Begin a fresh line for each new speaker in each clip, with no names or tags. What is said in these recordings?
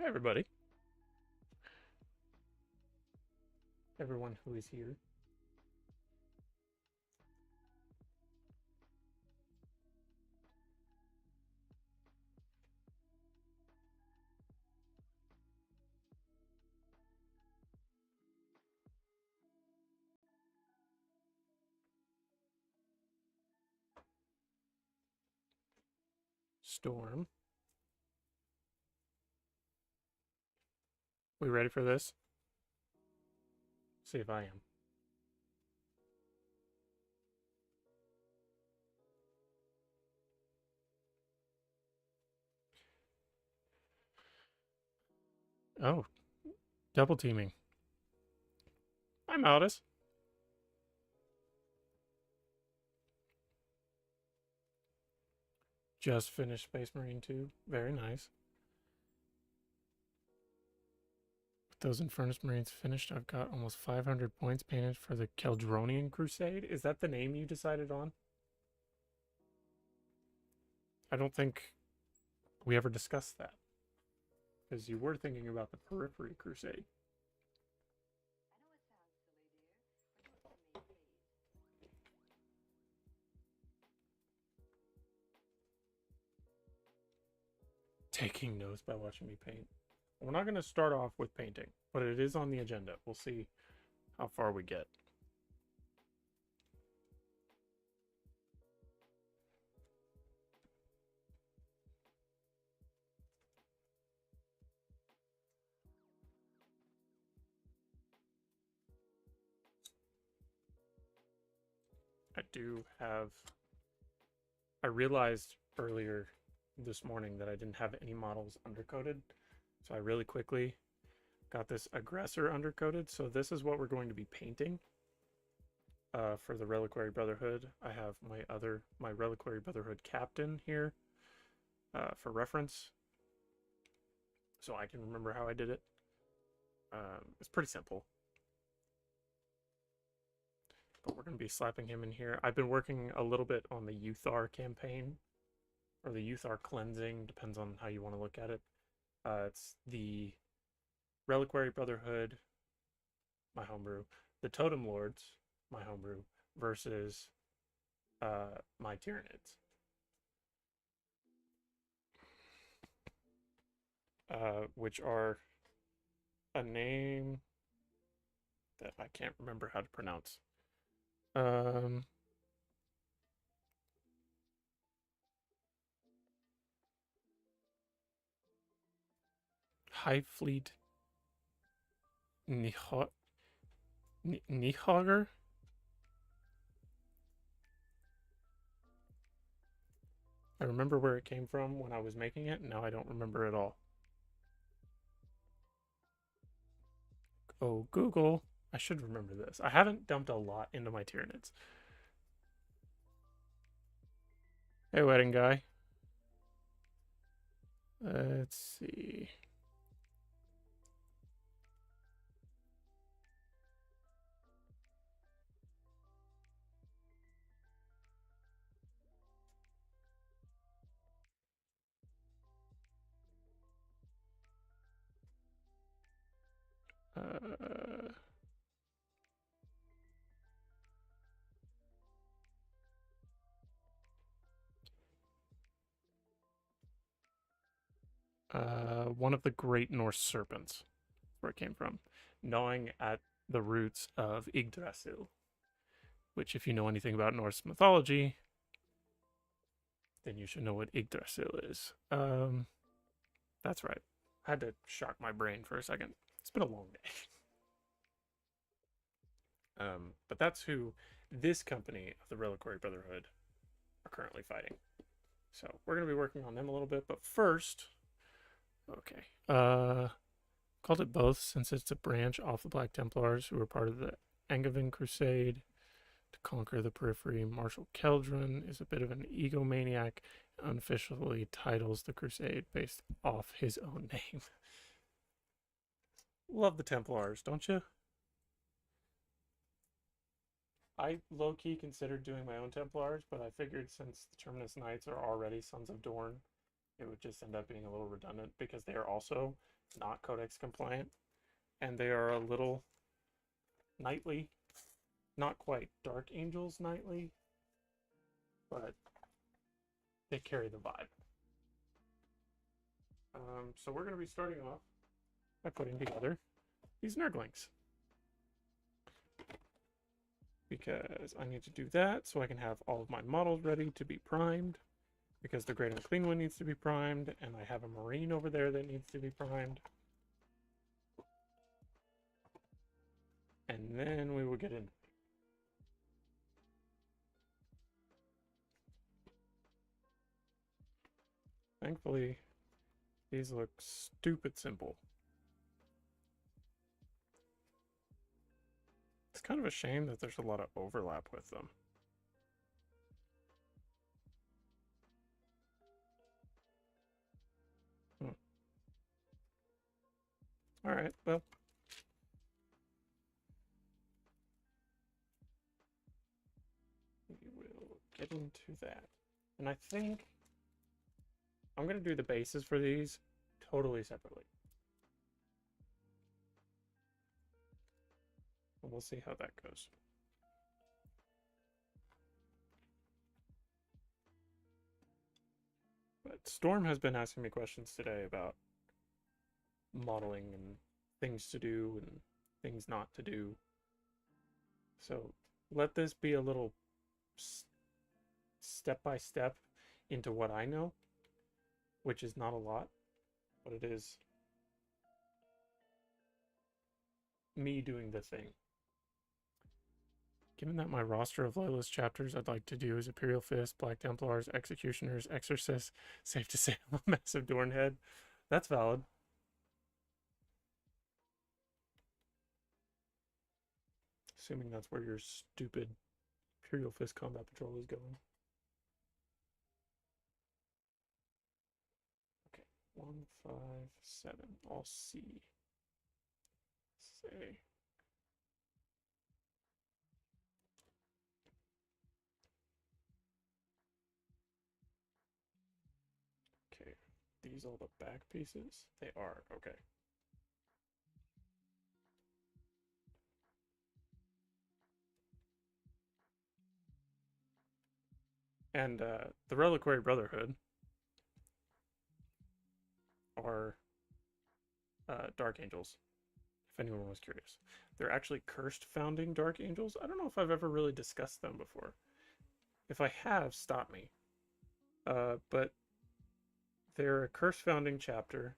Hi, everybody. Everyone who is here. Storm. We ready for this? See if I am. Oh, double teaming. I'm Aldous. Just finished Space Marine 2. Very nice. With those Infernus Marines finished, I've got almost 500 points painted for the Keldronian Crusade. Is that the name you decided on? I don't think we ever discussed that. Because you were thinking about the Periphery Crusade. Taking notes by watching me paint. We're not going to start off with painting, but it is on the agenda. We'll see how far we get. I realized earlier this morning that I didn't have any models undercoated. So I really quickly got this aggressor undercoated. So this is what we're going to be painting for the Reliquary Brotherhood. I have my Reliquary Brotherhood captain here for reference. So I can remember how I did it. It's pretty simple. But we're going to be slapping him in here. I've been working a little bit on the Uthar campaign, or the Uthar cleansing, depends on how you want to look at it. It's the Reliquary Brotherhood, my homebrew, the Totem Lords, my homebrew, versus my Tyranids. Which are a name that I can't remember how to pronounce. High Fleet Nihauger? I remember where it came from when I was making it, and now I don't remember at all. Oh, Google. I should remember this. I haven't dumped a lot into my Tyranids. Hey, wedding guy. Let's see. One of the great Norse serpents, where it came from, gnawing at the roots of Yggdrasil, which, if you know anything about Norse mythology, then you should know what Yggdrasil is. That's right. I had to shock my brain for a second. It's been a long day. But that's who this company of the Reliquary Brotherhood are currently fighting. So we're going to be working on them a little bit. But first, okay. Called it both since it's a branch off the Black Templars who were part of the Angevin Crusade to conquer the periphery. Marshal Keldron is a bit of an egomaniac, unofficially titles the crusade based off his own name. Love the Templars, don't you? I low-key considered doing my own Templars, but I figured since the Terminus Knights are already Sons of Dorn, it would just end up being a little redundant because they are also not codex compliant, and they are a little knightly. Not quite Dark Angels knightly, but they carry the vibe. So we're going to be starting off by putting together these Nurglings, because I need to do that so I can have all of my models ready to be primed, because the Great Unclean One needs to be primed, and I have a Marine over there that needs to be primed. And then we will get in. Thankfully, these look stupid simple. It's kind of a shame that there's a lot of overlap with them. All right, well. We will get into that. And I think I'm going to do the bases for these totally separately. And we'll see how that goes. But Storm has been asking me questions today about modeling and things to do and things not to do. So let this be a little step by step into what I know, which is not a lot, but it is me doing the thing. Given that my roster of loyalist chapters I'd like to do is Imperial Fist, Black Templars, Executioners, Exorcists, safe to say I'm a massive Dornhead. That's valid. Assuming that's where your stupid Imperial Fist Combat Patrol is going. Okay, 1, 5, 7. I'll see. Say. Okay, these all the back pieces? They are, okay. And the Reliquary Brotherhood are Dark Angels, if anyone was curious. They're actually cursed founding Dark Angels. I don't know if I've ever really discussed them before. If I have, stop me. But they're a cursed founding chapter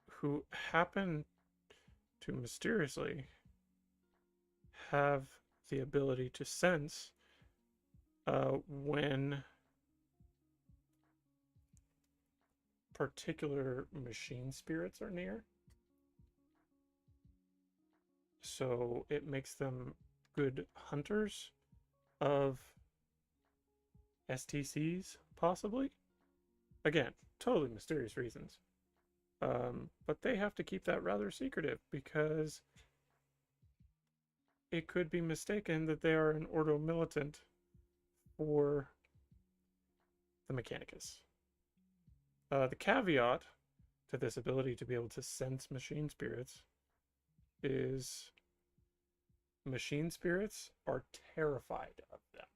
who happen to mysteriously have the ability to sense when particular machine spirits are near. So it makes them good hunters of STCs, possibly. Again, totally mysterious reasons. But they have to keep that rather secretive, because it could be mistaken that they are an Ordo Militant for the Mechanicus. The caveat to this ability to be able to sense machine spirits is machine spirits are terrified of them.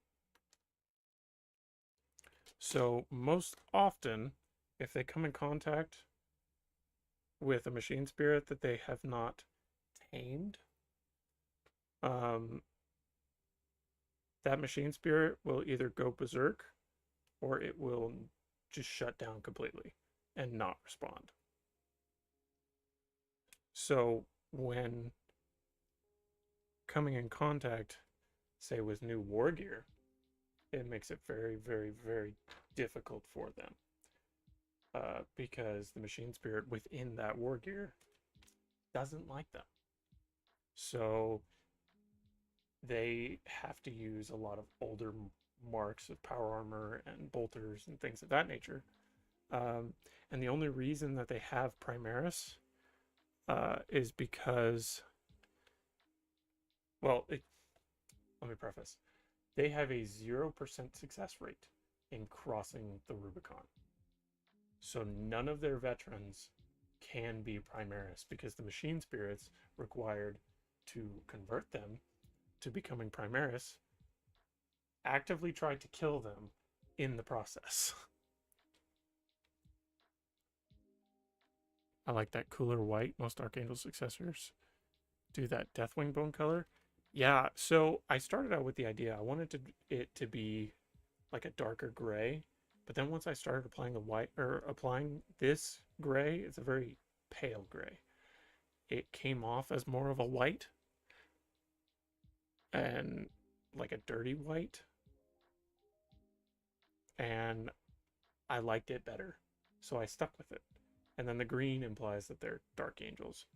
So most often, if they come in contact with a machine spirit that they have not tamed, that machine spirit will either go berserk or it will just shut down completely and not respond. So when coming in contact, say, with new war gear, it makes it very, very, very difficult for them. Because the machine spirit within that war gear doesn't like them. So they have to use a lot of older marks of power armor and bolters and things of that nature. And the only reason that they have Primaris is because, well, let me preface. They have a 0% success rate in crossing the Rubicon. So none of their veterans can be Primaris because the machine spirits required to convert them to becoming Primaris actively tried to kill them in the process. I like that cooler white. Most Archangel successors do that Deathwing bone color. Yeah, so I started out with the idea I wanted it to be like a darker gray, but then once I started applying the white or applying this gray, it's a very pale gray. It came off as more of a white and like a dirty white, and I liked it better, so I stuck with it. And then the green implies that they're dark angels.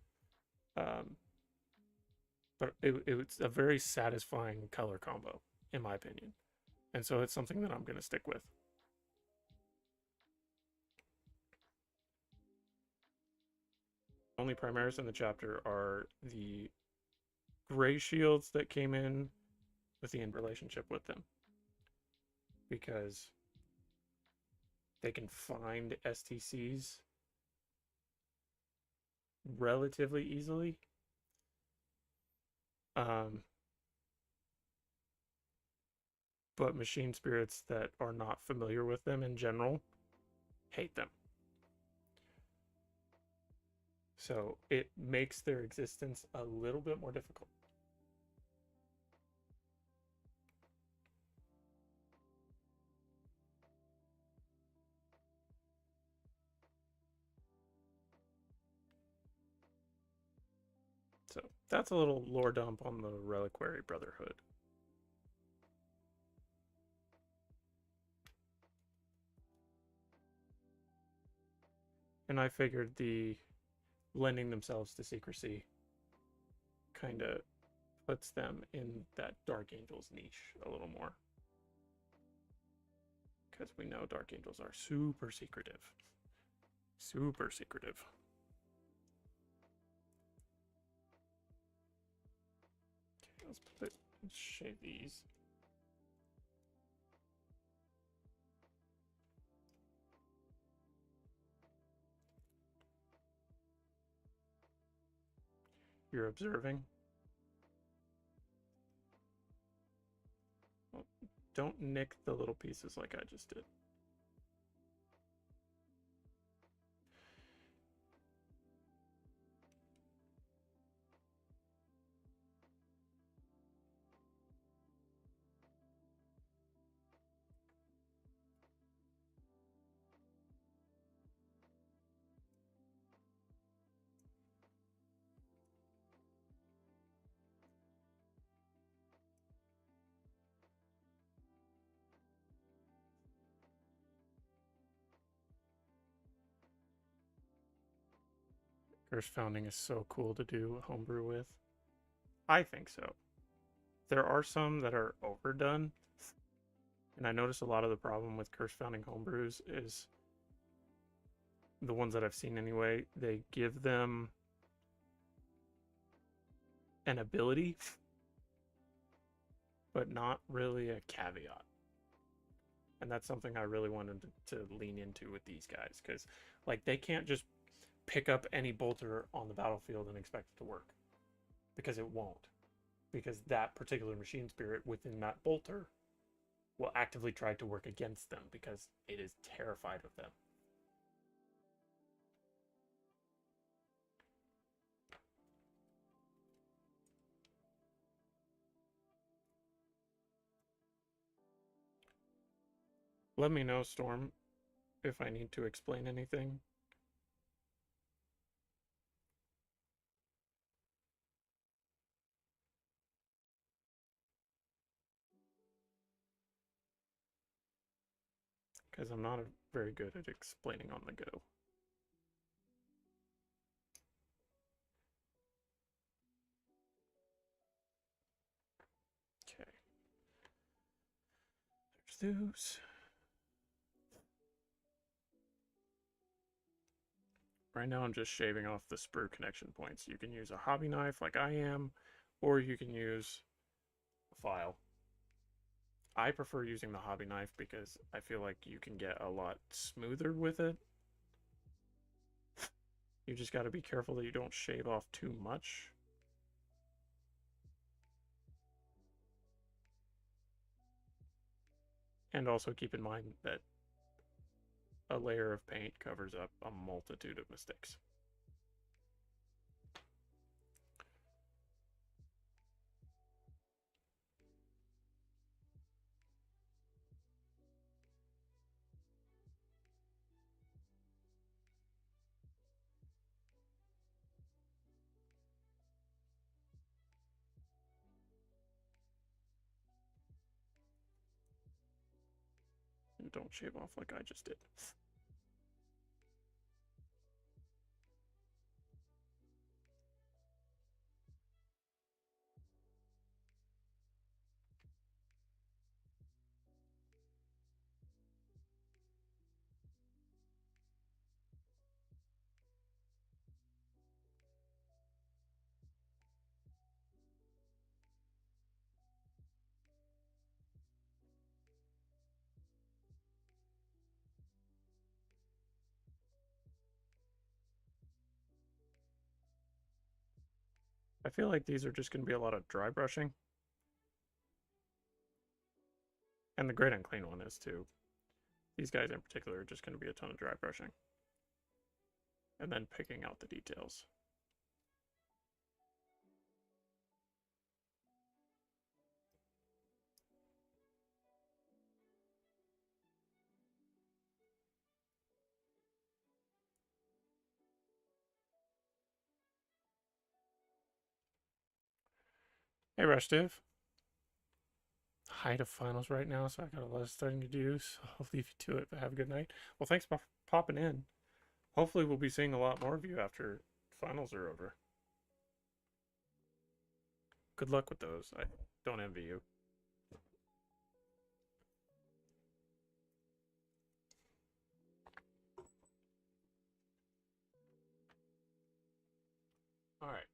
Um, but it's a very satisfying color combo, in my opinion. And so it's something that I'm going to stick with. Only Primaris in the chapter are the gray shields that came in with the in relationship with them. Because they can find STCs relatively easily. But machine spirits that are not familiar with them in general hate them. So it makes their existence a little bit more difficult. So that's a little lore dump on the Reliquary Brotherhood. And I figured the lending themselves to secrecy kind of puts them in that Dark Angels niche a little more. Because we know Dark Angels are super secretive. Super secretive. Okay, let's shave these. You're observing. Well, don't nick the little pieces like I just did. Curse Founding is so cool to do homebrew with. I think so. There are some that are overdone, and I notice a lot of the problem with Curse Founding homebrews is the ones that I've seen anyway, they give them an ability, but not really a caveat. And that's something I really wanted to lean into with these guys, because like they can't just pick up any bolter on the battlefield and expect it to work, because it won't. Because that particular machine spirit within that bolter will actively try to work against them because it is terrified of them. Let me know, Storm, if I need to explain anything. Because I'm not very good at explaining on the go. Okay. There's those. Right now I'm just shaving off the sprue connection points. You can use a hobby knife like I am, or you can use a file. I prefer using the hobby knife because I feel like you can get a lot smoother with it You just got to be careful that you don't shave off too much. And also keep in mind that a layer of paint covers up a multitude of mistakes. And don't shave off like I just did. I feel like these are just going to be a lot of dry brushing. And the great unclean one is too. These guys in particular are just going to be a ton of dry brushing. And then picking out the details. Hey, Rushdiv. Height of finals right now, so I got a lot of studying to do, so I'll leave you to it, but have a good night. Well, thanks for popping in. Hopefully we'll be seeing a lot more of you after finals are over. Good luck with those. I don't envy you. Alright.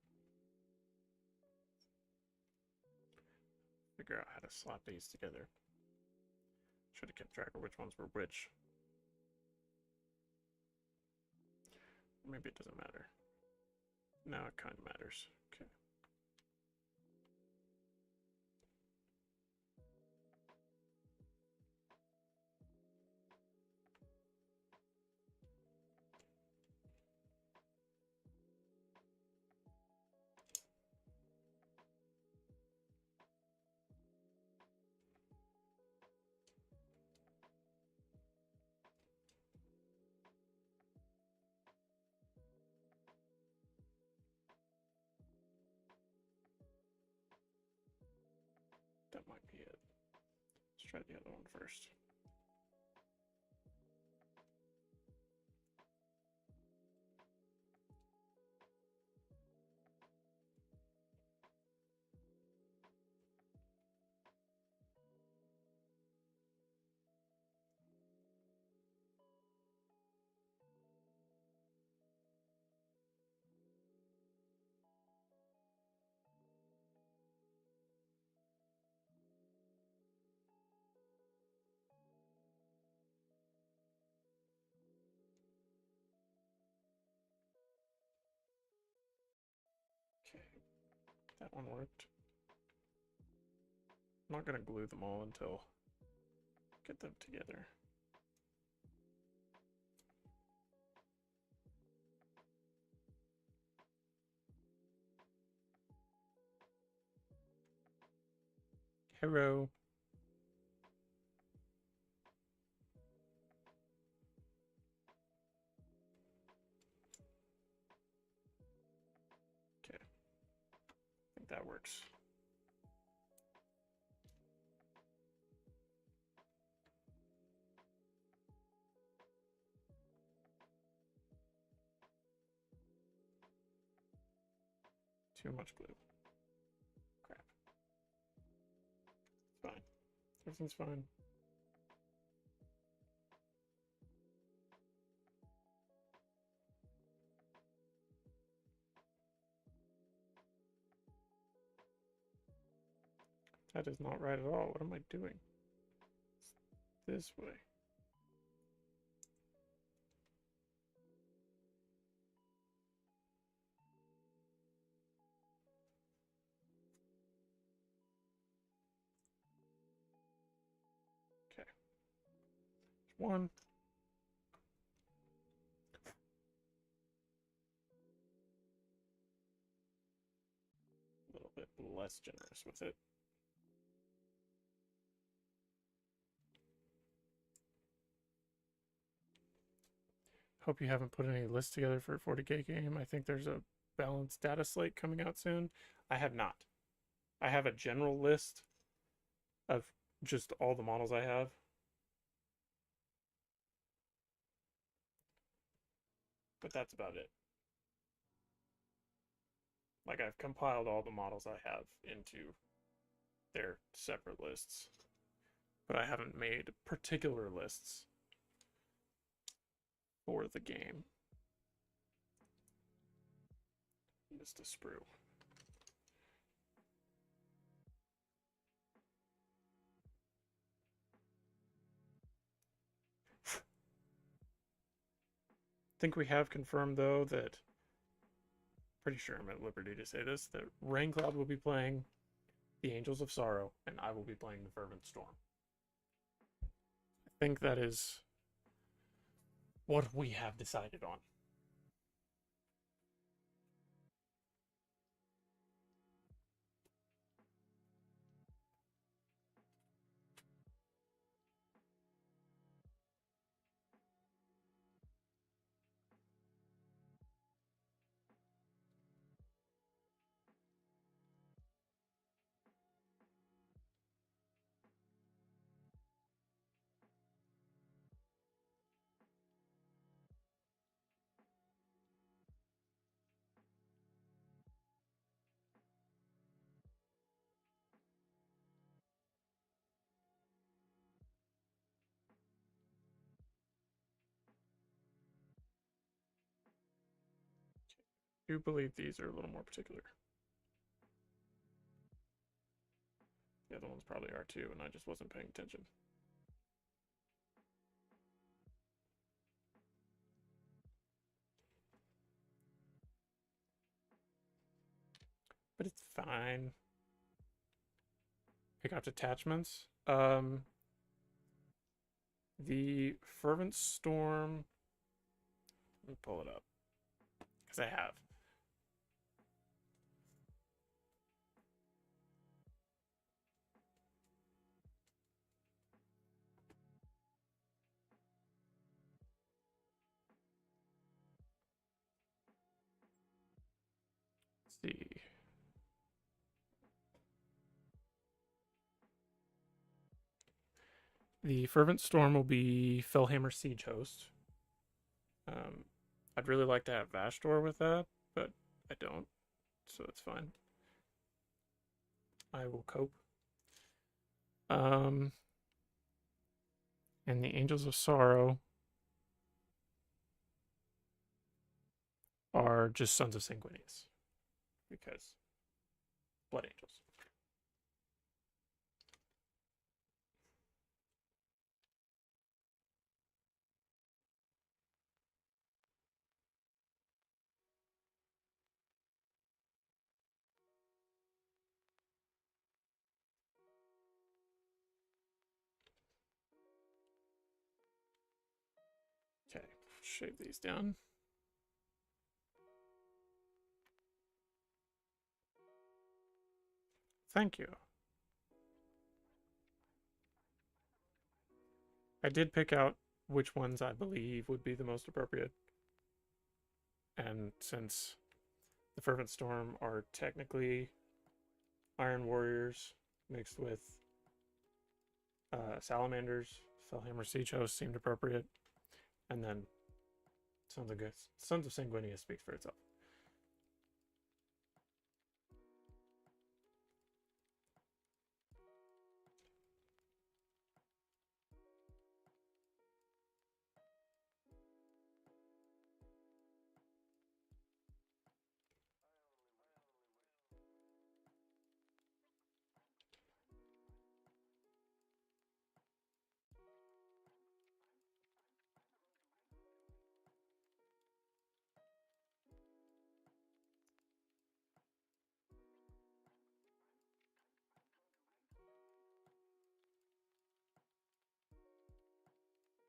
Figure out how to slap these together. Should have kept track of which ones were which. Maybe it doesn't matter. Now it kind of matters. Okay. That might be it. Let's try the other one first. Okay, that one worked. I'm not going to glue them all until I get them together. Hello. Okay, I think that works. Too much glue. Crap. It's fine. Everything's fine. That is not right at all. What am I doing? It's this way. 1. A little bit less generous with it. Hope you haven't put any lists together for a 40k game. I think there's a balanced data slate coming out soon. I have not. I have a general list of just all the models I have. But that's about it. Like, I've compiled all the models I have into their separate lists. But I haven't made particular lists for the game. Just a sprue. I think we have confirmed, though, that pretty sure I'm at liberty to say this, that Raincloud will be playing the Angels of Sorrow, and I will be playing the Fervent Storm. I think that is what we have decided on. I do believe these are a little more particular. The other ones probably are too, and I just wasn't paying attention. But it's fine. Pick out attachments. The Fervent Storm. Let me pull it up. Because I have. Let's see. The Fervent Storm will be Fellhammer Siege Host. I'd really like to have Vashdor with that, but I don't, so that's fine. I will cope. And the Angels of Sorrow are just Sons of Sanguinius, because Blood Angels. Okay, shave these down. Thank you. I did pick out which ones I believe would be the most appropriate. And since the Fervent Storm are technically Iron Warriors mixed with Salamanders, Fellhammer Siege Host seemed appropriate. And then Sons of Sanguinius speaks for itself.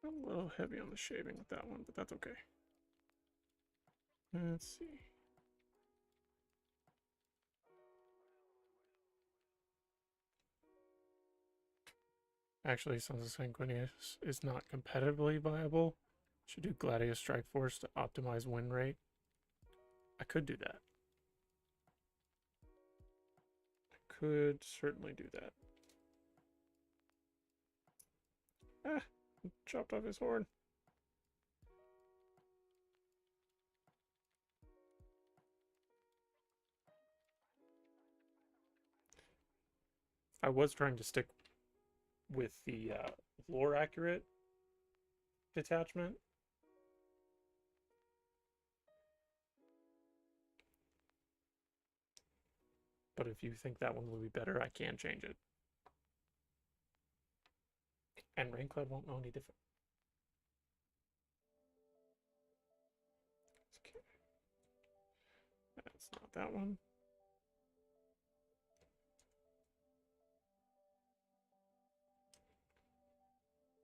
A little heavy on the shaving with that one, but that's okay. Let's see. Actually, Sons of Sanguinius is not competitively viable. Should do Gladius Strike Force to optimize win rate. I could do that. I could certainly do that. Ah, chopped off his horn. I was trying to stick with the lore accurate detachment. But if you think that one would be better, I can change it. And Raincloud won't know any different. Okay. That's not that one.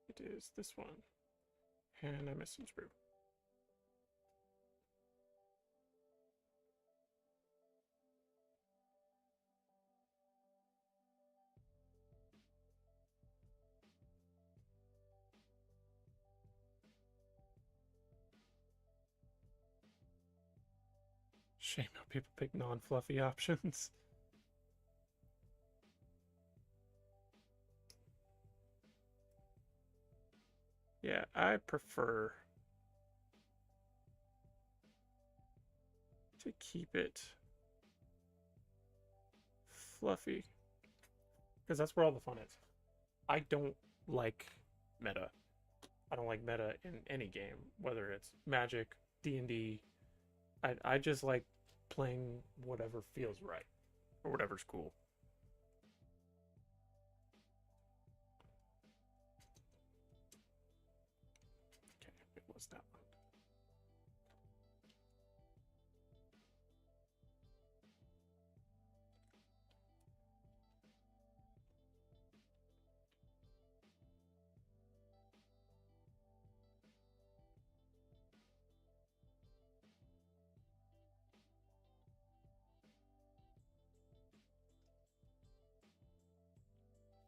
It is this one. And I missed some sprue. Shame how people pick non-fluffy options. Yeah, I prefer to keep it fluffy because that's where all the fun is. I don't like meta. I don't like meta in any game, whether it's Magic, D&D. I just like playing whatever feels right or whatever's cool. Okay, it was that one.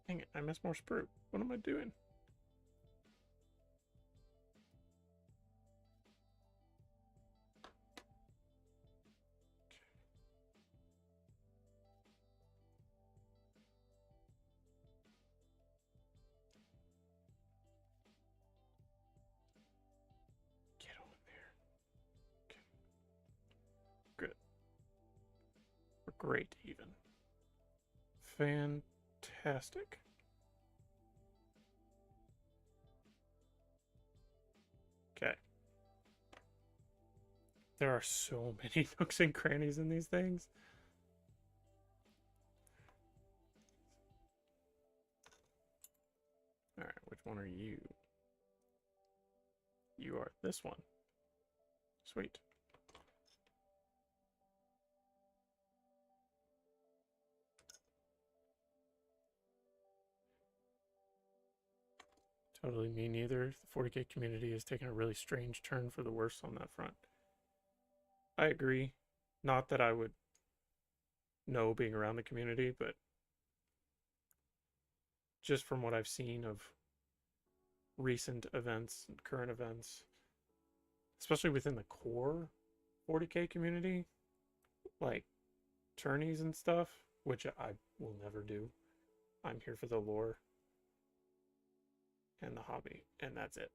Dang it, I missed more sprue. What am I doing? Get on there. Okay. Good. We're great, even. Fantastic. Okay. There are so many nooks and crannies in these things. All right, which one are you? You are this one. Sweet. Totally me neither. The 40k community has taken a really strange turn for the worse on that front. I agree. Not that I would know being around the community, but just from what I've seen of recent events and current events, especially within the core 40k community, like tourneys and stuff, which I will never do. I'm here for the lore and the hobby, and that's it.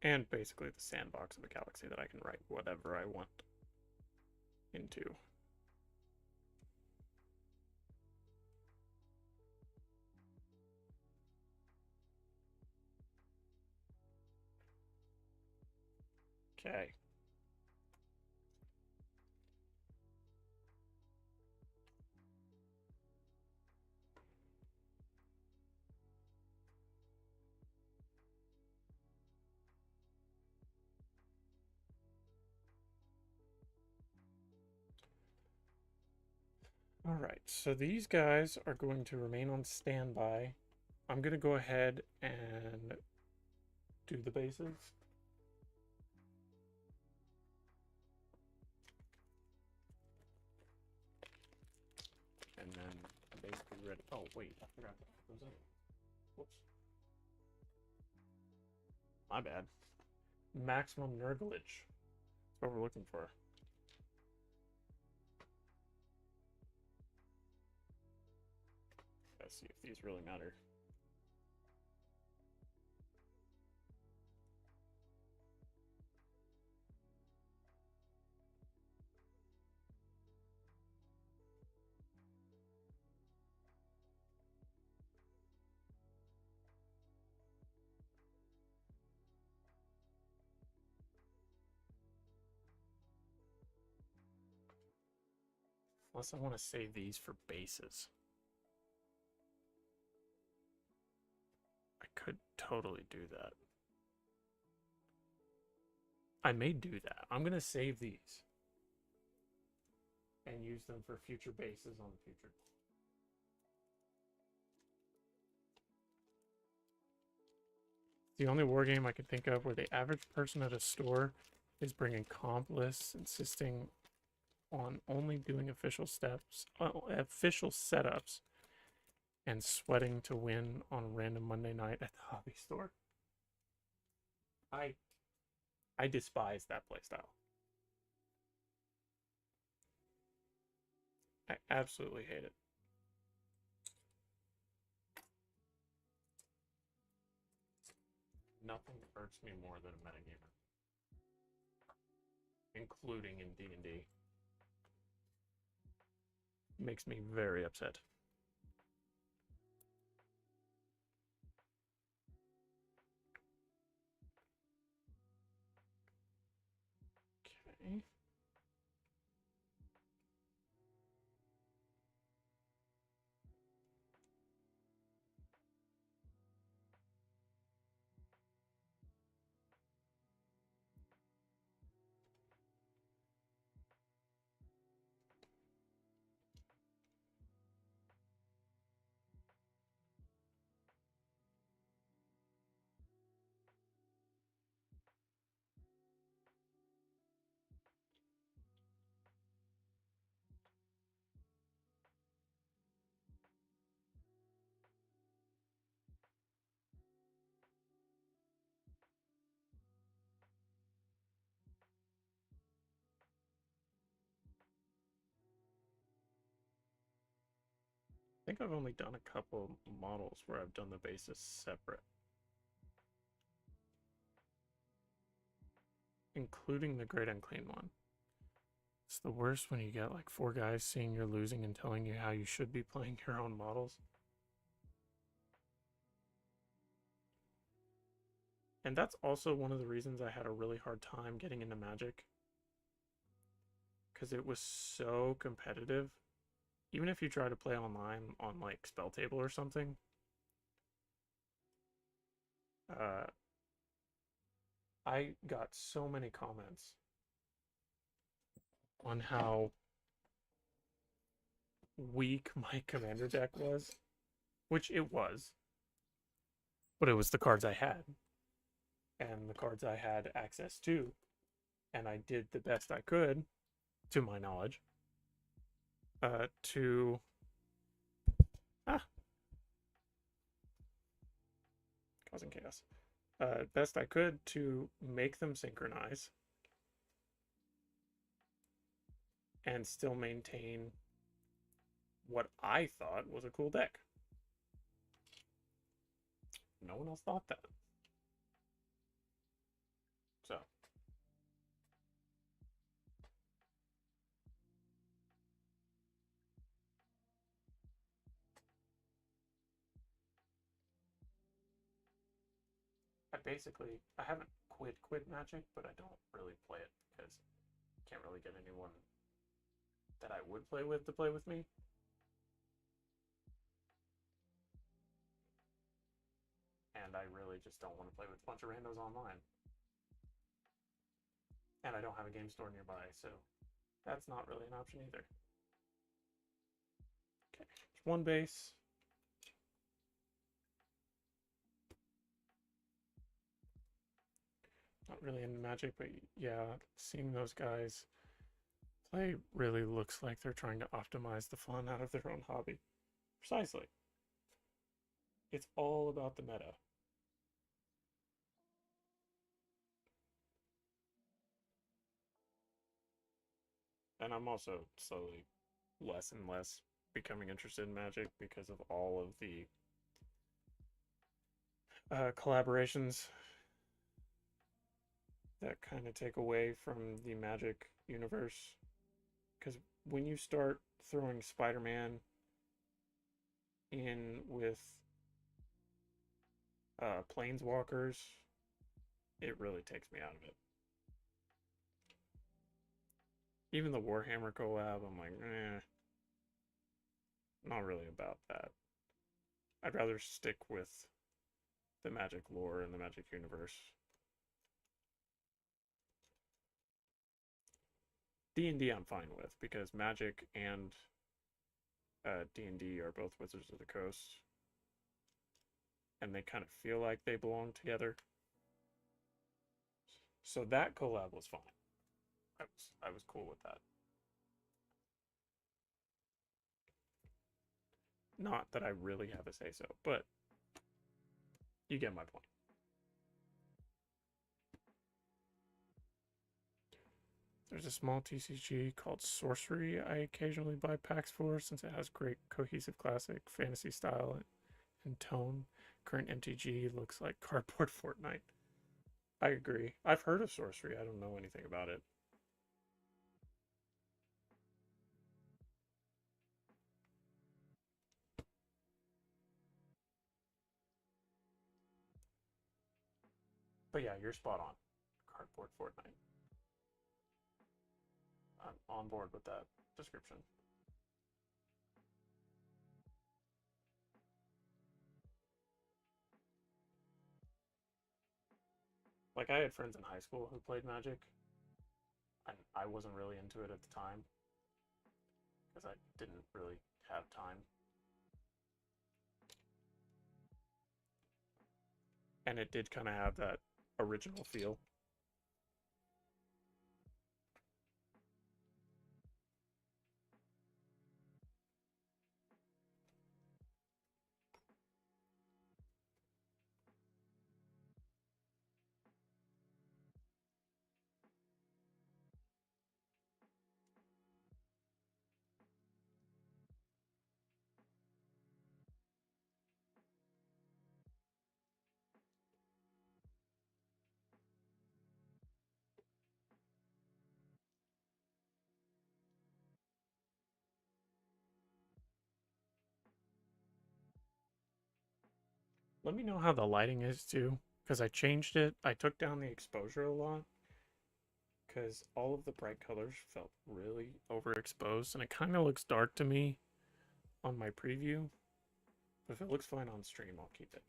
And basically the sandbox of a galaxy that I can write whatever I want into. Okay. All right, so these guys are going to remain on standby. I'm going to go ahead and do the bases. And then I'm basically ready. Oh, wait, I forgot to put those in. Whoops. My bad. Maximum nurglage. That's what we're looking for. Let's see if these really matter. Unless I want to save these for bases. I could totally do that. I may do that. I'm going to save these and use them for future bases on the future. The only wargame I can think of where the average person at a store is bringing comp lists, insisting on only doing official setups, and sweating to win on a random Monday night at the hobby store. I despise that playstyle. I absolutely hate it. Nothing hurts me more than a metagamer, including in D&D. Makes me very upset. Okay. I think I've only done a couple models where I've done the bases separate, including the Great Unclean one. It's the worst when you get like 4 guys seeing you're losing and telling you how you should be playing your own models. And that's also one of the reasons I had a really hard time getting into Magic, because it was so competitive. Even if you try to play online on like Spell Table or something, uh, I got so many comments on how weak my commander deck was, which it was, but it was the cards I had and the cards I had access to, and I did the best I could, to my knowledge, to causing chaos. Best I could to make them synchronize and still maintain what I thought was a cool deck. No one else thought that. So I haven't quit Magic, but I don't really play it because I can't really get anyone that I would play with to play with me. And I really just don't want to play with a bunch of randos online. And I don't have a game store nearby, so that's not really an option either. Okay, there's one base. Not really into Magic, but yeah, seeing those guys play really looks like they're trying to optimize the fun out of their own hobby. Precisely. It's all about the meta. And I'm also slowly less and less becoming interested in Magic because of all of the collaborations that kind of take away from the Magic universe. Because when you start throwing Spider-Man in with Planeswalkers, it really takes me out of it. Even the Warhammer collab, I'm like, not really about that. I'd rather stick with the Magic lore and the Magic universe. D&D I'm fine with because Magic and D&D are both Wizards of the Coast, and they kind of feel like they belong together. So that collab was fine. I was cool with that. Not that I really have a say so, but you get my point. There's a small TCG called Sorcery I occasionally buy packs for since it has great cohesive classic fantasy style and tone. Current MTG looks like cardboard Fortnite. I agree. I've heard of Sorcery. I don't know anything about it. But yeah, you're spot on. Cardboard Fortnite. I'm on board with that description. Like, I had friends in high school who played Magic, and I wasn't really into it at the time because I didn't really have time. And it did kind of have that original feel. Let me know how the lighting is too, because I changed it. I took down the exposure a lot because all of the bright colors felt really overexposed, and it kind of looks dark to me on my preview. But if it looks fine on stream, I'll keep it.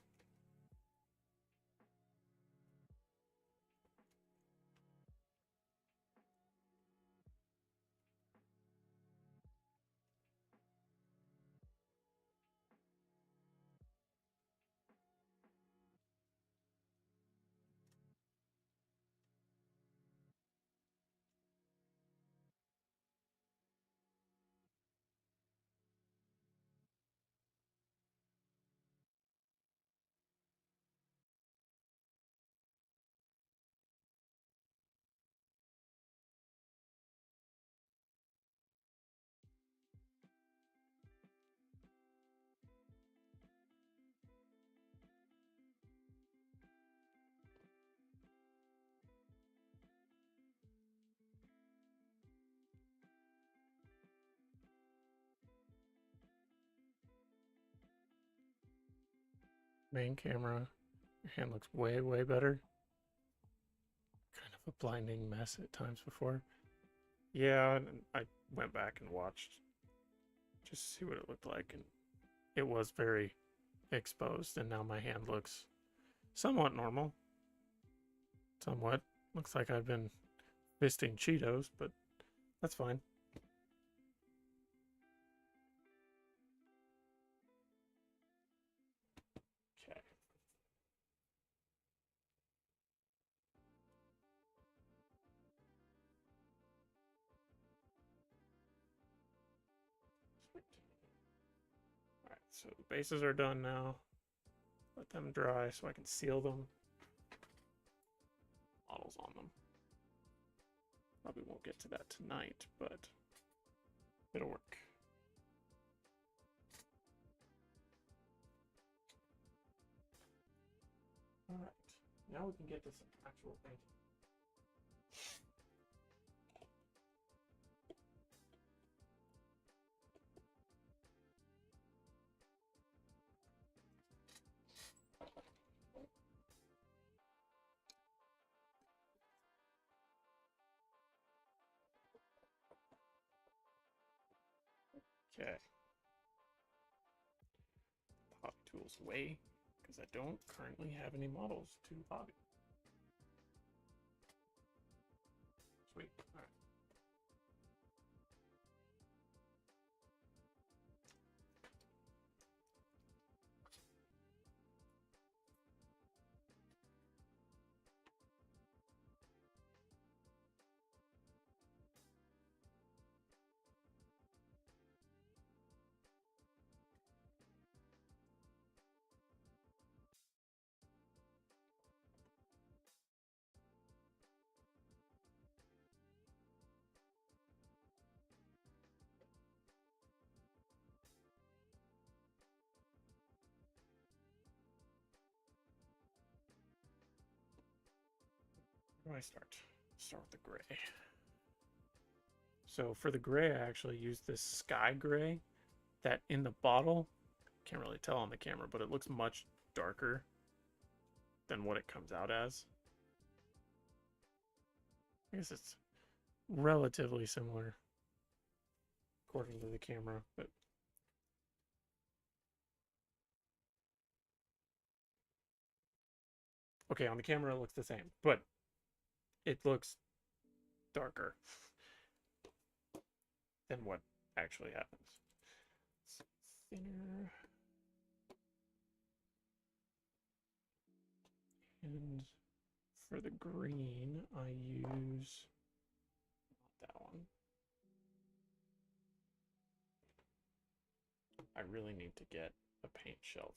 Main camera, your hand looks way, way better. Kind of a blinding mess at times before. Yeah, and I went back and watched just to see what it looked like, and it was very exposed, and now my hand looks somewhat normal. Somewhat. Looks like I've been fisting Cheetos, but that's fine. So the bases are done now. Let them dry so I can seal them. Models on them. Probably won't get to that tonight, but it'll work. All right, now we can get to some actual painting. Okay. Hobby tools away, because I don't currently have any models to hobby. Sweet. All right. Where do I start? Start with the gray. So for the gray, I actually used this sky gray that in the bottle, can't really tell on the camera, but it looks much darker than what it comes out as. I guess it's relatively similar according to the camera, but okay, on the camera it looks the same, but it looks darker than what actually happens. It's thinner. And for the green, I use not that one. I really need to get a paint shelf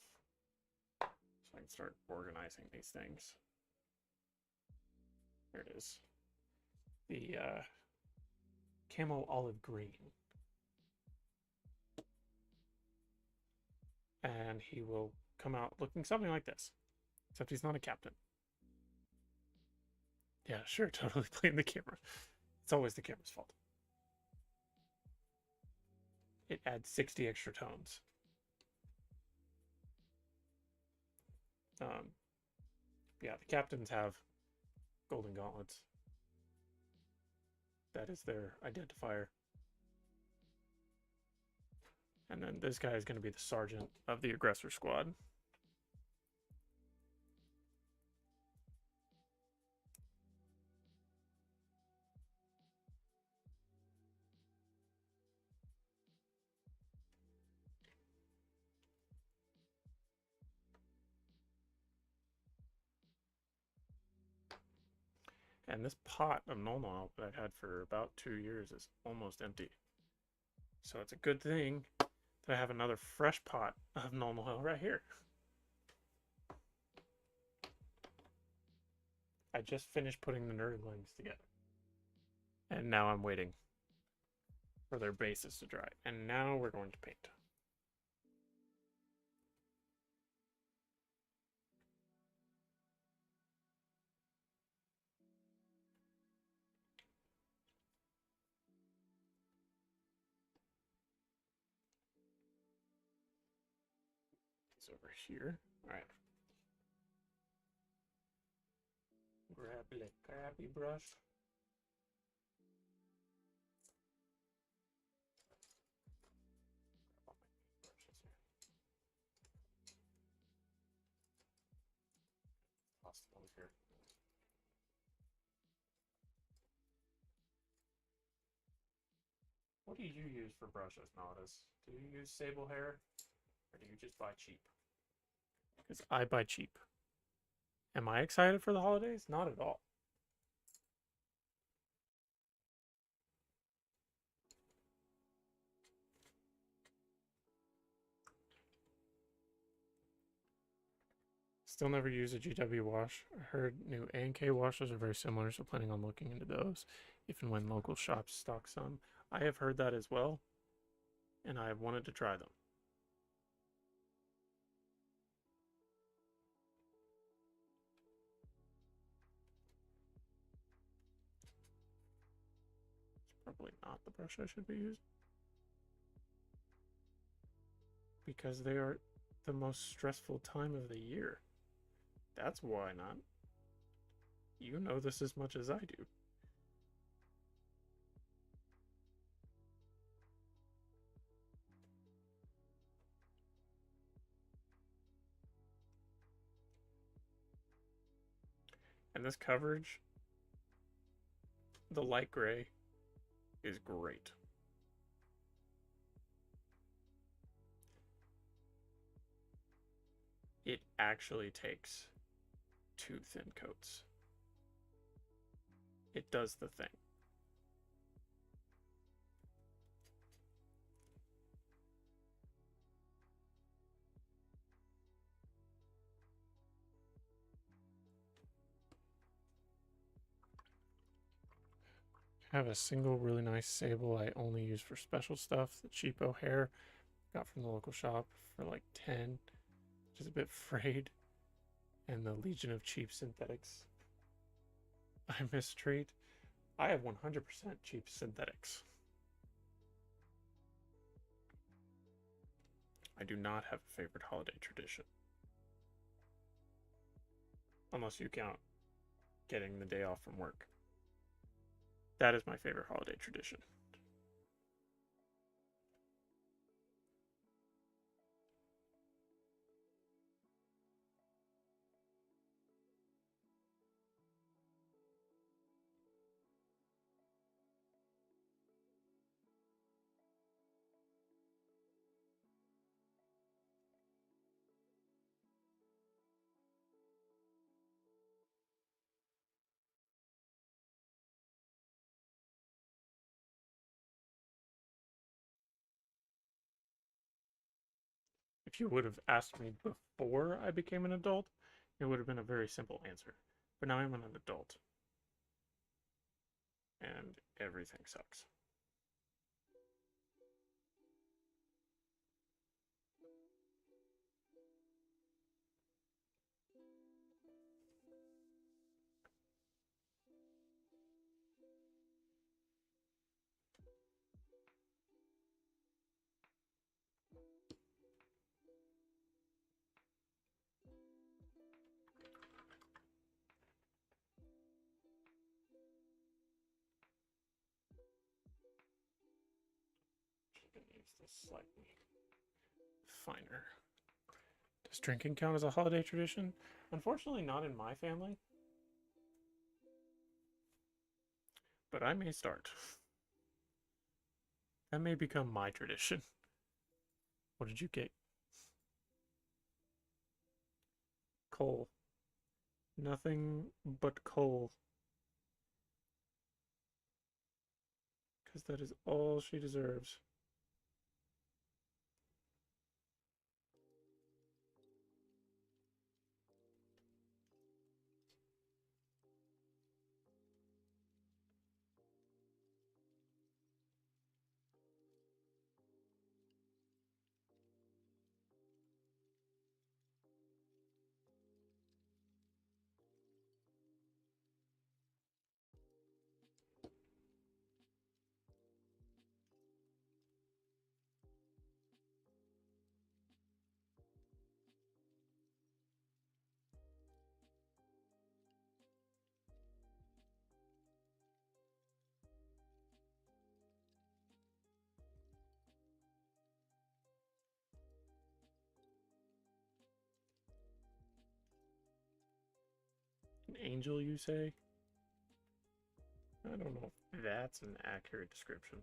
so I can start organizing these things. There it is. The camo olive green. And he will come out looking something like this. Except he's not a captain. Yeah, sure, totally playing the camera. It's always the camera's fault. It adds 60 extra tones. Yeah, the captains have golden gauntlets. That is their identifier. And then this guy is going to be the sergeant of the aggressor squad. And this pot of Null Null that I've had for about 2 years is almost empty. So it's a good thing that I have another fresh pot of Null Null right here. I just finished putting the nerdlings together. And now I'm waiting for their bases to dry. And now we're going to paint. It's over here. All right. Grab the crappy brush. Toss them over here. What do you use for brushes, Nautis? Do you use sable hair? Or do you just buy cheap? Because I buy cheap. Am I excited for the holidays? Not at all. Still never used a GW wash. I heard new A&K washes are very similar, so planning on looking into those if and when local shops stock some. I have heard that as well, and I have wanted to try them. It's probably not the brush I should be using, because they are the most stressful time of the year. That's why not. You know this as much as I do. And this coverage, the light gray, is great. It actually takes 2 thin coats. It does the thing. I have a single really nice sable I only use for special stuff. The cheapo hair got from the local shop for like 10, which is a bit frayed. And the Legion of cheap synthetics I mistreat. I have 100% cheap synthetics. I do not have a favorite holiday tradition. Unless you count getting the day off from work. That is my favorite holiday tradition. If you would have asked me before I became an adult, it would have been a very simple answer. But now I'm an adult. And everything sucks. Just gonna use this slightly finer. Does drinking count as a holiday tradition? Unfortunately, not in my family. But I may start. That may become my tradition. What did you get? Coal. Nothing but coal. Because that is all she deserves. An angel, you say? I don't know if that's an accurate description.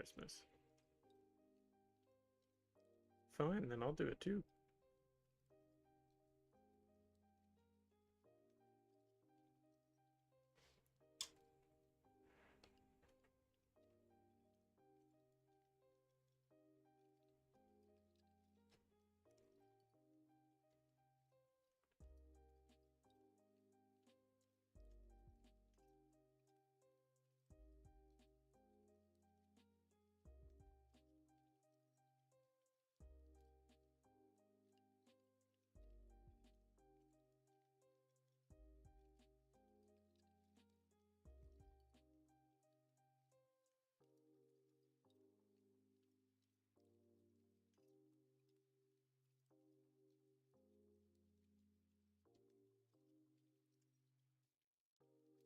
Christmas. Fine, then I'll do it too.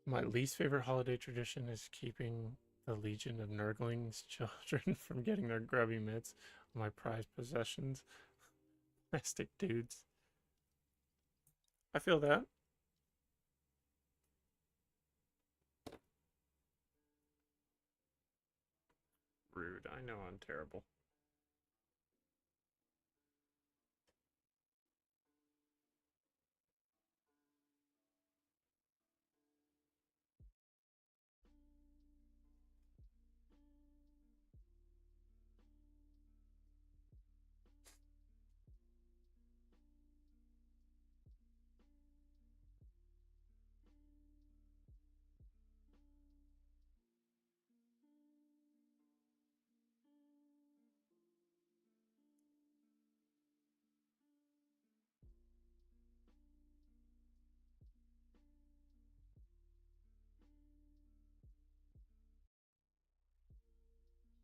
My least favorite holiday tradition is keeping the legion of Nurgling's children from getting their grubby mitts on my prized possessions. Plastic dudes. I feel that. Rude. I know I'm terrible.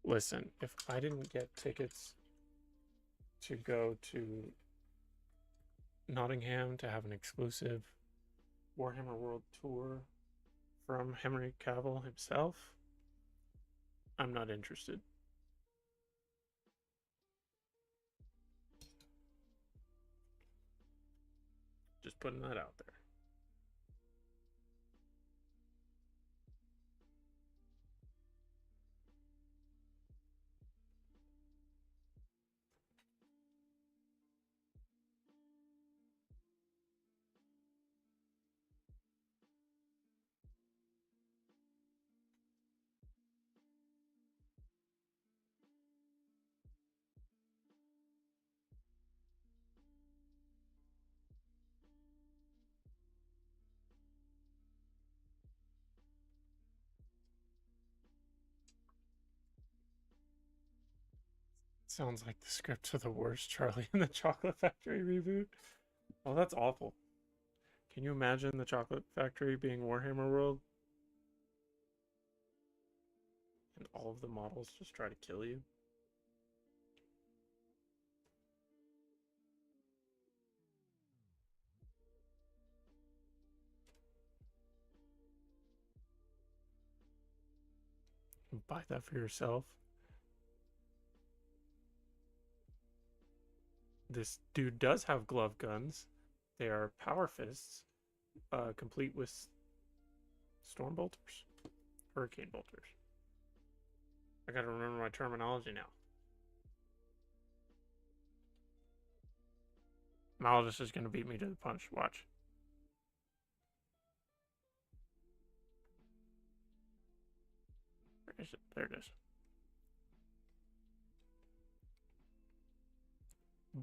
Listen, if I didn't get tickets to go to Nottingham to have an exclusive Warhammer World Tour from Henry Cavill himself, I'm not interested. Just putting that out there. Sounds like the script of the worst Charlie and the Chocolate Factory reboot. Oh, that's awful. Can you imagine the Chocolate Factory being Warhammer World? And all of the models just try to kill you? Buy that for yourself. This dude does have glove guns. They are power fists, complete with storm bolters, hurricane bolters. I gotta remember my terminology now. Malodus is gonna beat me to the punch. Watch. Where is it? There it is.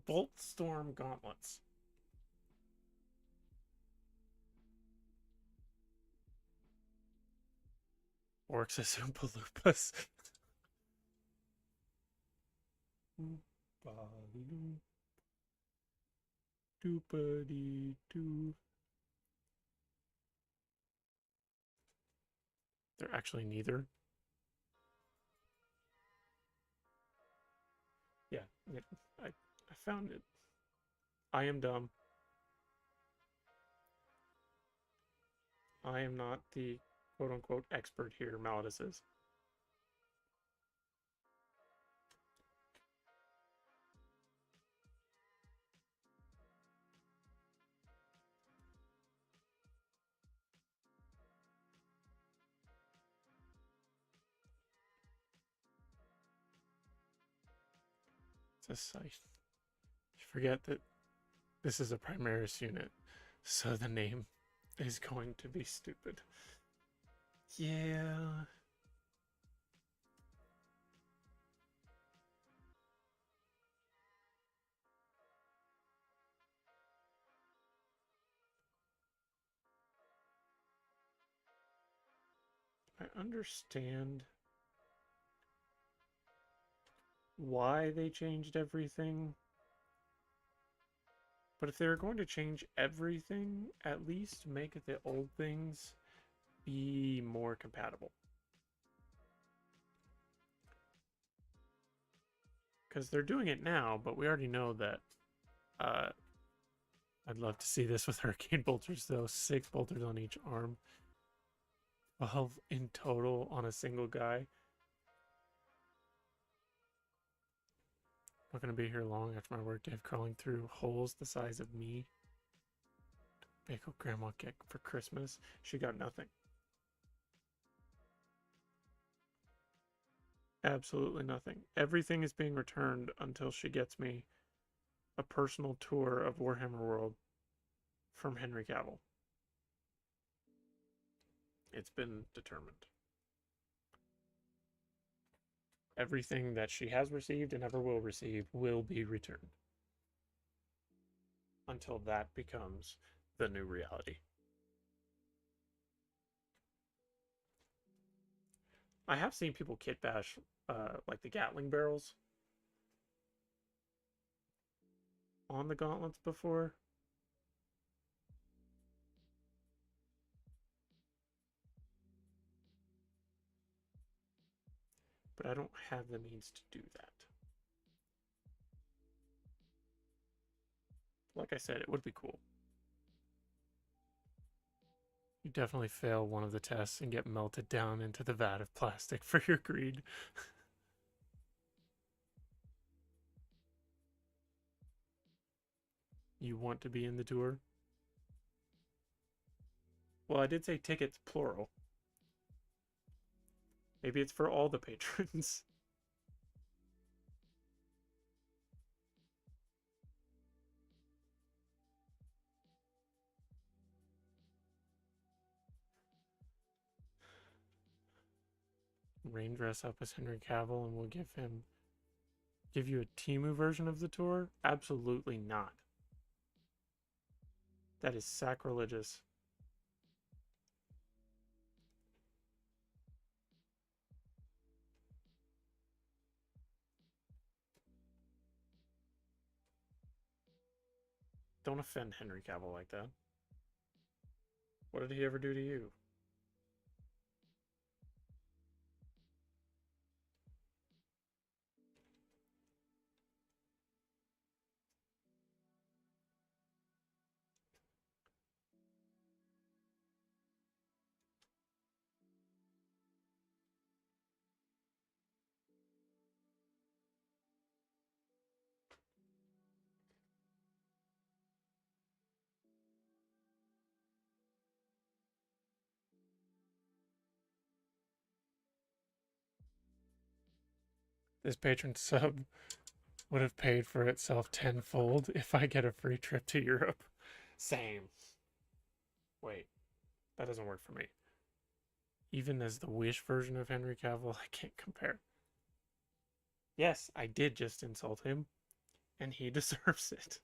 Bolt Storm Gauntlets. Orcs Oompa Loompas. Doopity-doo. They're actually neither. Yeah, I found it. I am dumb. I am not the quote-unquote expert here, Malodus is. the site. You forget that this is a Primaris unit, so the name is going to be stupid. Yeah. I understand why they changed everything. But if they're going to change everything, at least make the old things be more compatible. Because they're doing it now, but we already know that. I'd love to see this with Hurricane Bolters, though. 6 bolters on each arm. 12 in total on a single guy. Not going to be here long after my workday of crawling through holes the size of me. Make what grandma get for Christmas. She got nothing. Absolutely nothing. Everything is being returned until she gets me a personal tour of Warhammer World from Henry Cavill. It's been determined. Everything that she has received and ever will receive will be returned. Until that becomes the new reality. I have seen people kit bash like the Gatling barrels on the gauntlets before. But I don't have the means to do that. Like I said, it would be cool. You definitely fail one of the tests and get melted down into the vat of plastic for your greed. You want to be in the tour? Well, I did say tickets, plural. Maybe it's for all the patrons. Rain dress up as Henry Cavill and we'll give you a Temu version of the tour? Absolutely not. That is sacrilegious. Don't offend Henry Cavill like that. What did he ever do to you? This patron sub would have paid for itself tenfold if I get a free trip to Europe. Same. Wait, that doesn't work for me. Even as the Wish version of Henry Cavill, I can't compare. Yes, I did just insult him, and he deserves it.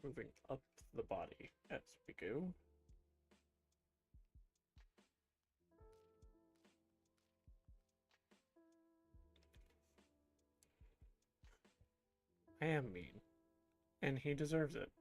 Moving up the body as we go. I am mean, and he deserves it.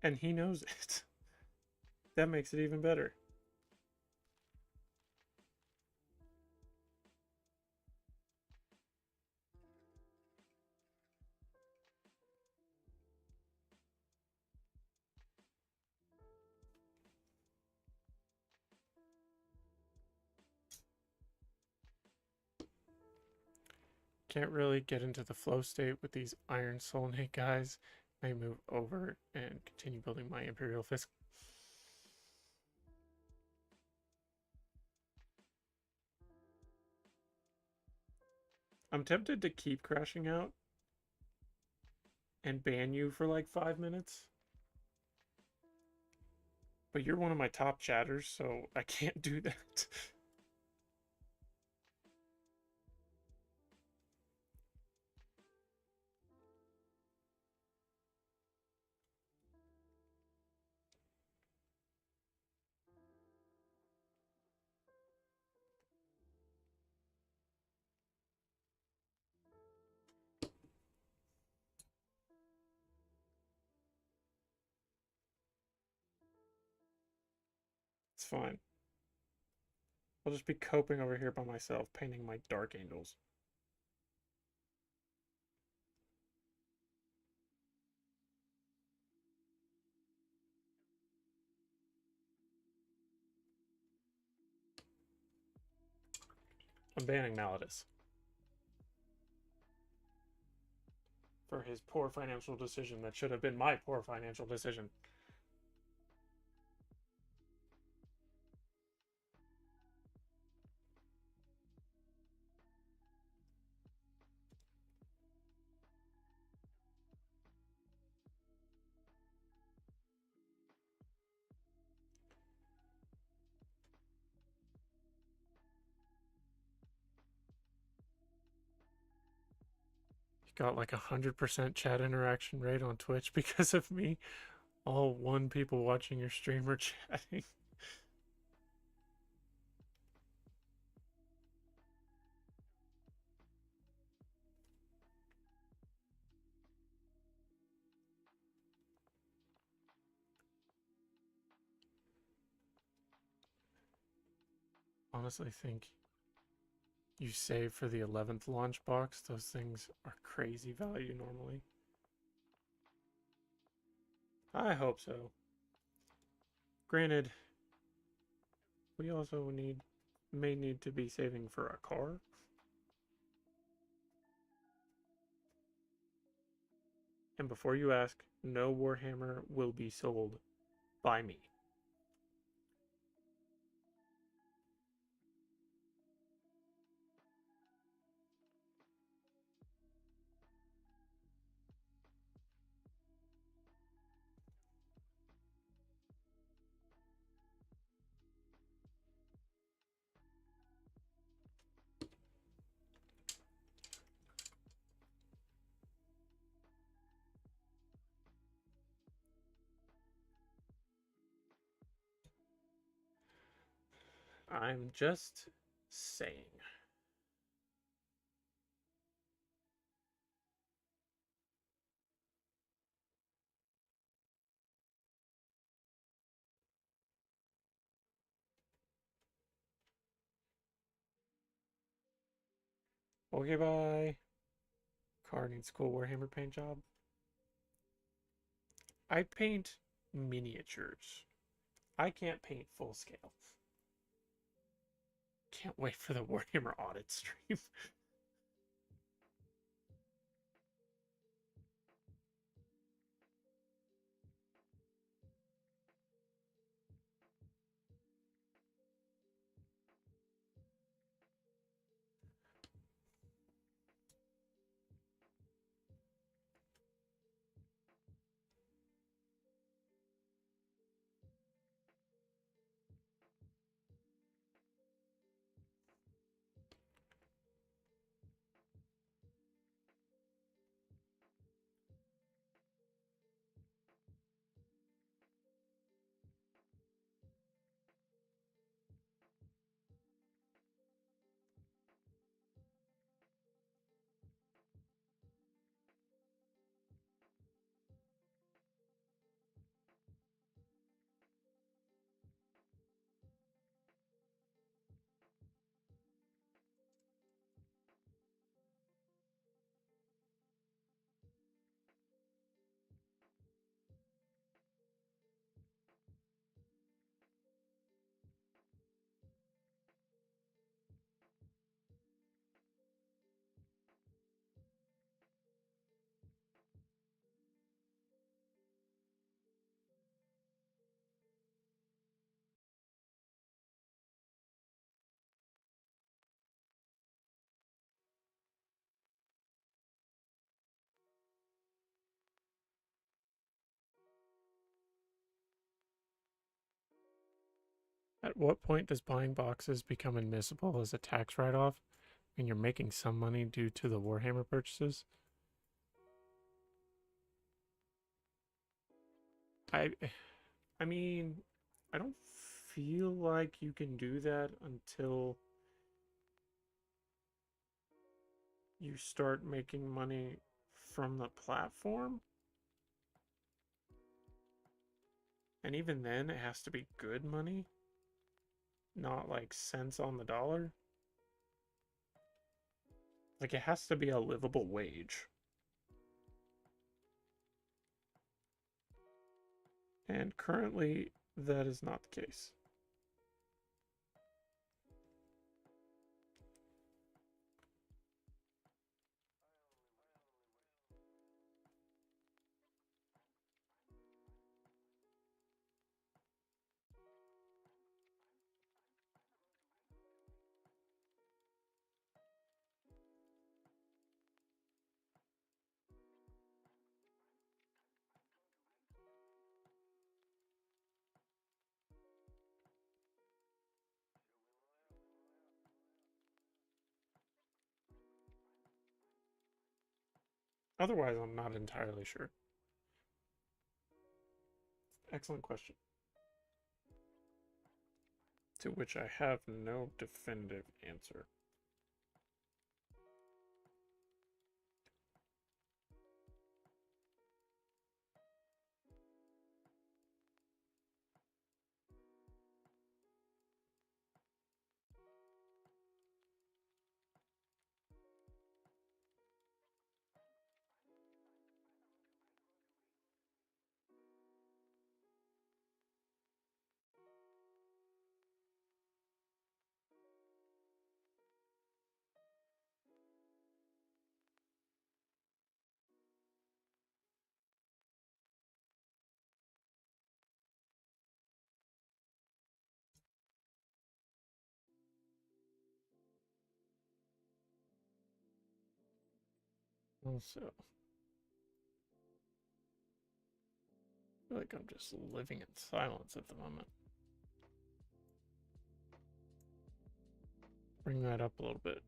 And he knows it. That makes it even better. Can't really get into the flow state with these Iron Soulnate guys. I move over and continue building my Imperial Fisk. I'm tempted to keep crashing out and ban you for like 5 minutes. But you're one of my top chatters, so I can't do that. It's fine. I'll just be coping over here by myself, painting my Dark Angels. I'm banning Malladus for his poor financial decision that should have been my poor financial decision. He got like 100% chat interaction rate on Twitch because of me. All one people watching your stream are chatting. Honestly, think you save for the 11th launch box. Those things are crazy value normally. I hope so. Granted, we also may need to be saving for a car. And before you ask, no Warhammer will be sold by me. I'm just saying. Okay, bye. Car needs cool Warhammer paint job. I paint miniatures. I can't paint full scale. Can't wait for the Warhammer audit stream. At what point does buying boxes become admissible as a tax write-off when you're making some money due to the Warhammer purchases? I I mean, I don't feel like you can do that until you start making money from the platform. And even then, it has to be good money, not like cents on the dollar. Like, it has to be a livable wage. And currently, that is not the case. Otherwise, I'm not entirely sure. Excellent question, to which I have no definitive answer. Also, I feel like I'm just living in silence at the moment. Bring that up a little bit.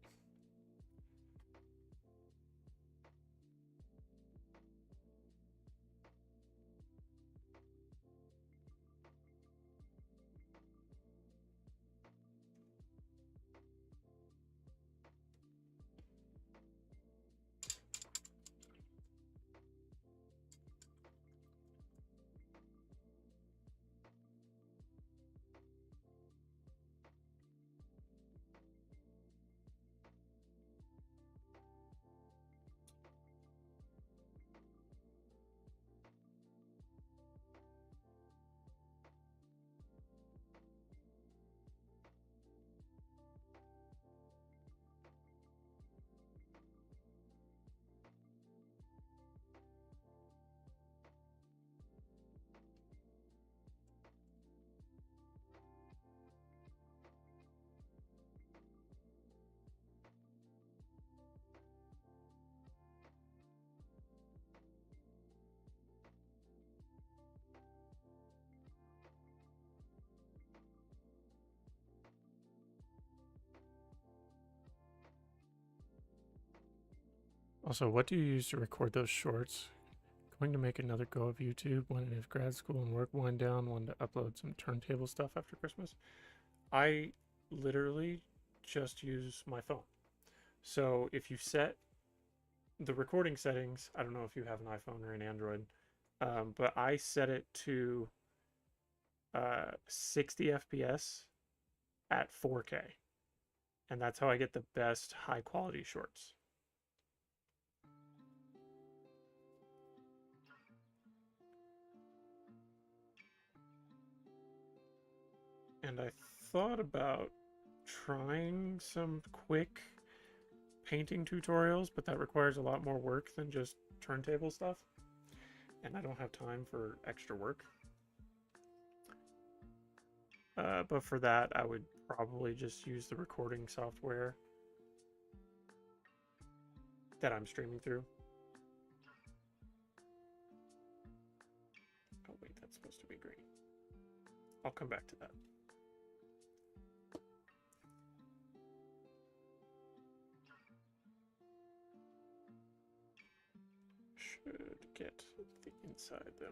Also, what do you use to record those shorts? Going to make another go of YouTube when if grad school and work wind down, wanted to upload some turntable stuff after Christmas. I literally just use my phone. So if you set the recording settings, I don't know if you have an iPhone or an Android, but I set it to 60 FPS at 4K. And that's how I get the best high quality shorts. And I thought about trying some quick painting tutorials, but that requires a lot more work than just turntable stuff. And I don't have time for extra work. But for that, I would probably just use the recording software that I'm streaming through. Oh wait, that's supposed to be green. I'll come back to that. Should get the inside though.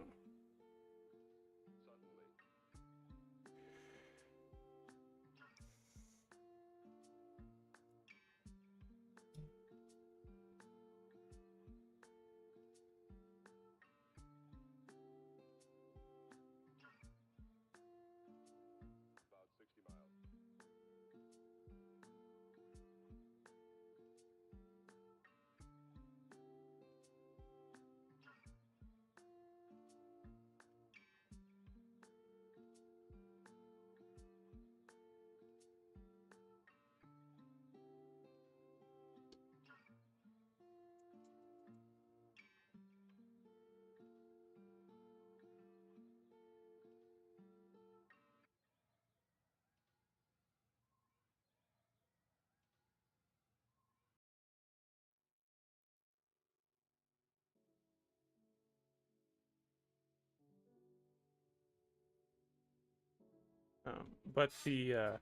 But the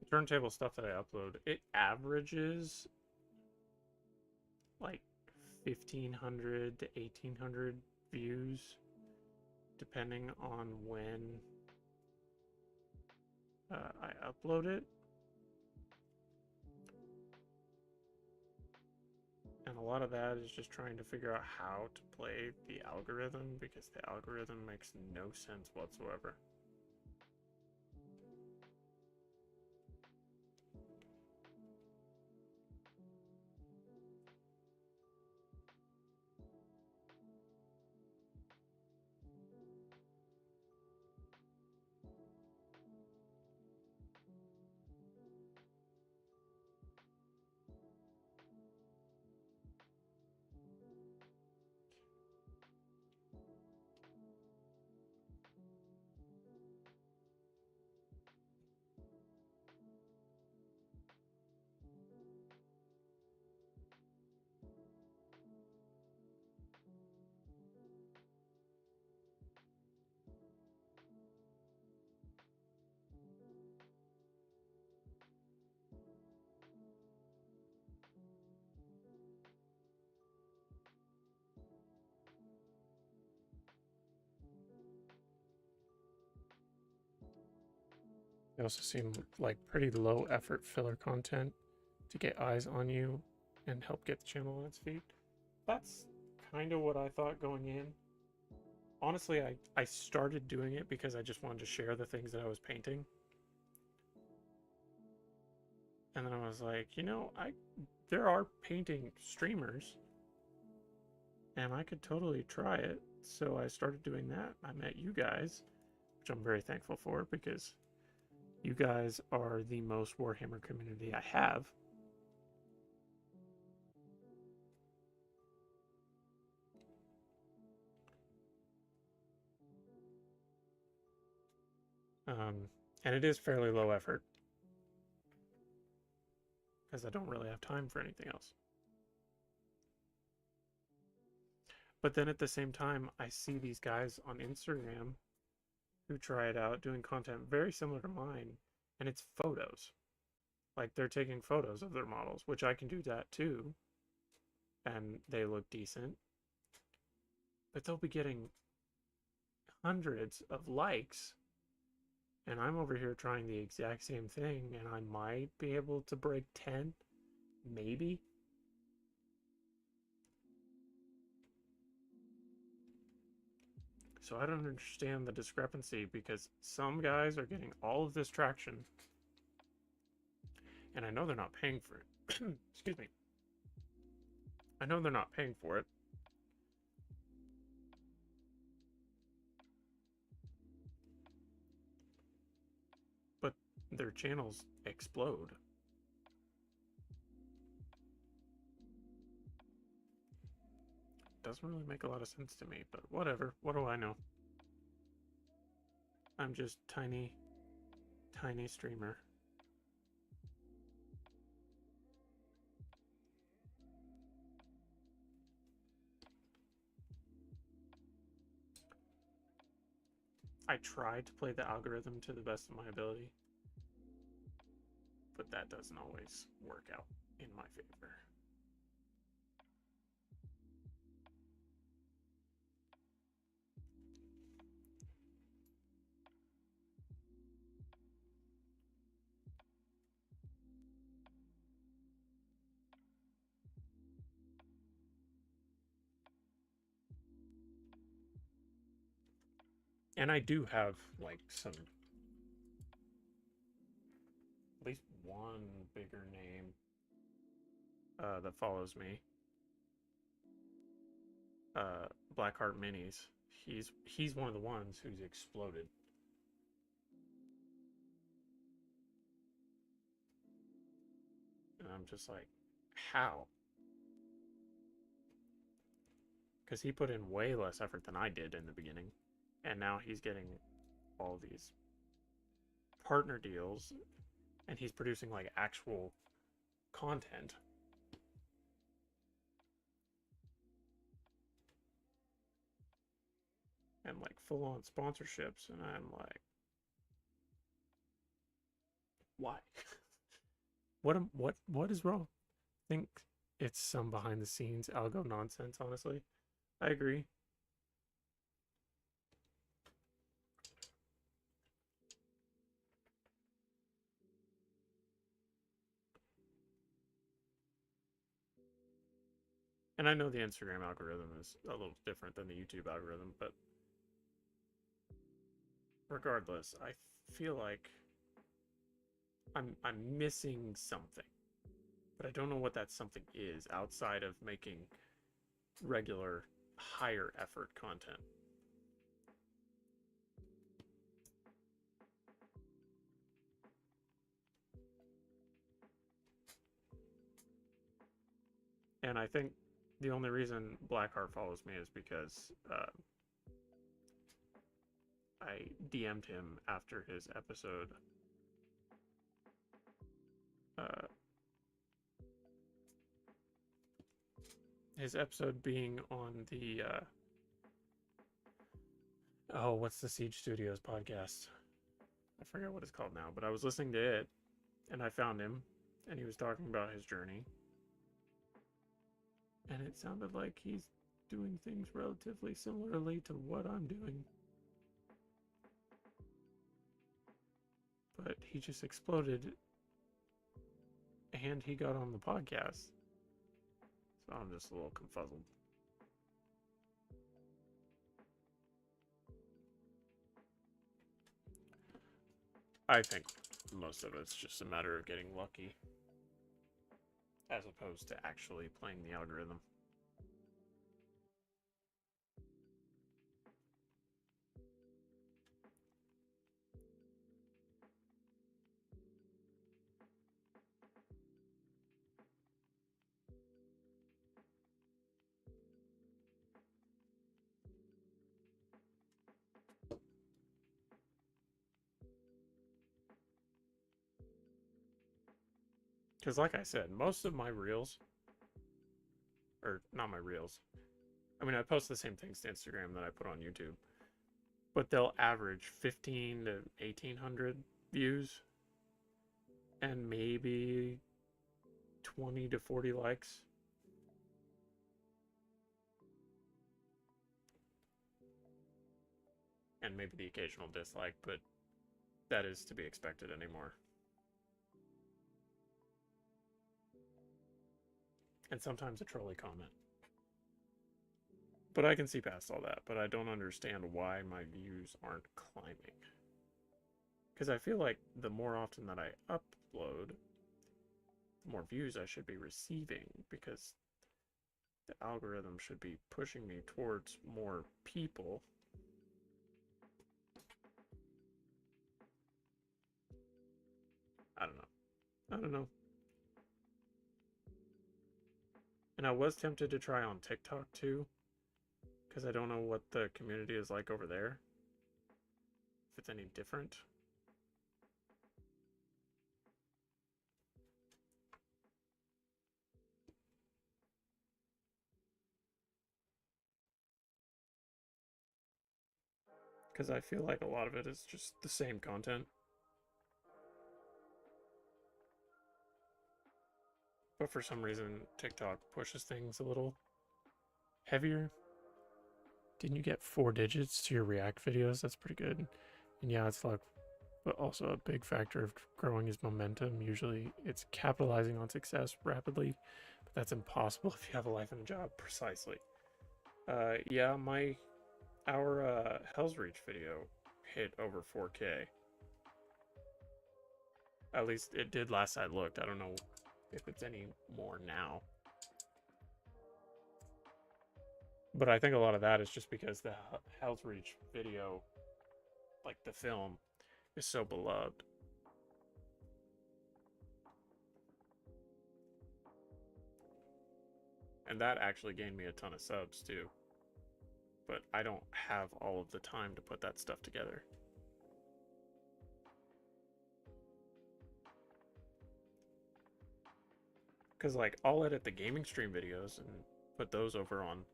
turntable stuff that I upload, it averages like 1,500 to 1,800 views, depending on when I upload it. And a lot of that is just trying to figure out how to play the algorithm, because the algorithm makes no sense whatsoever. They also seem like pretty low effort filler content to get eyes on you and help get the channel on its feet. That's kind of what I thought going in. Honestly, I started doing it because I just wanted to share the things that I was painting. And then I was like, you know, there are painting streamers and I could totally try it. So I started doing that. I met you guys, which I'm very thankful for, because you guys are the most Warhammer community I have. And it is fairly low effort, because I don't really have time for anything else. But then at the same time, I see these guys on Instagram who try it out doing content very similar to mine, and it's photos. Like, they're taking photos of their models, which I can do that too, and they look decent. But they'll be getting hundreds of likes, and I'm over here trying the exact same thing, and I might be able to break 10, maybe. So I don't understand the discrepancy, because some guys are getting all of this traction, and I know they're not paying for it. Excuse me. I know they're not paying for it. But their channels explode. Doesn't really make a lot of sense to me, but whatever. What do I know? I'm just tiny streamer. I tried to play the algorithm to the best of my ability, but that doesn't always work out in my favor. And I do have like some, at least one bigger name that follows me. Blackheart Minis. He's one of the ones who's exploded. And I'm just like, how? Because he put in way less effort than I did in the beginning. And now he's getting all these partner deals and he's producing like actual content. And like full on sponsorships. And I'm like, why? What is wrong? I think it's some behind the scenes algo nonsense, honestly. I agree. And I know the Instagram algorithm is a little different than the YouTube algorithm, but regardless, I feel like I'm missing something. But I don't know what that something is outside of making regular higher effort content. And I think the only reason Blackheart follows me is because I DM'd him after his episode. His episode being on the oh, what's the Siege Studios podcast? I forget what it's called now, but I was listening to it and I found him and he was talking about his journey. And it sounded like he's doing things relatively similarly to what I'm doing. But he just exploded and he got on the podcast. So I'm just a little confuzzled. I think most of it's just a matter of getting lucky as opposed to actually playing the algorithm. Because, like I said, most of my reels, or not my reels, I mean, I post the same things to Instagram that I put on YouTube, but they'll average 15 to 1800 views and maybe 20 to 40 likes. And maybe the occasional dislike, but that is to be expected anymore. And sometimes a trolly comment. But I can see past all that, but I don't understand why my views aren't climbing. Because I feel like the more often that I upload, the more views I should be receiving, because the algorithm should be pushing me towards more people. I don't know. And I was tempted to try on TikTok too, because I don't know what the community is like over there. If it's any different. Because I feel like a lot of it is just the same content. But for some reason, TikTok pushes things a little heavier. Didn't you get 4 digits to your React videos? That's pretty good. And yeah, it's luck, but also a big factor of growing is momentum. Usually it's capitalizing on success rapidly, but that's impossible if you have a life and a job. Precisely. Yeah, my our Hell's Reach video hit over 4K. At least it did last I looked. I don't know if it's any more now. But I think a lot of that is just because the Hell's Reach video, like the film, is so beloved. And that actually gained me a ton of subs too. But I don't have all of the time to put that stuff together. Because, like, I'll edit the gaming stream videos and put those over on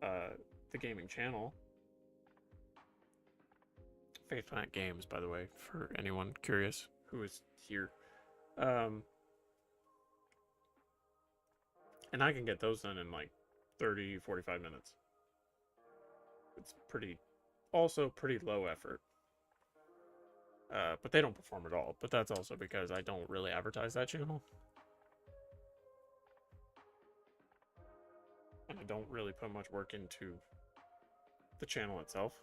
the gaming channel. Faithplant Games, by the way, for anyone curious who is here. And I can get those done in like 30, 45 minutes. It's also pretty low effort. But they don't perform at all. But that's also because I don't really advertise that channel. And I don't really put much work into the channel itself.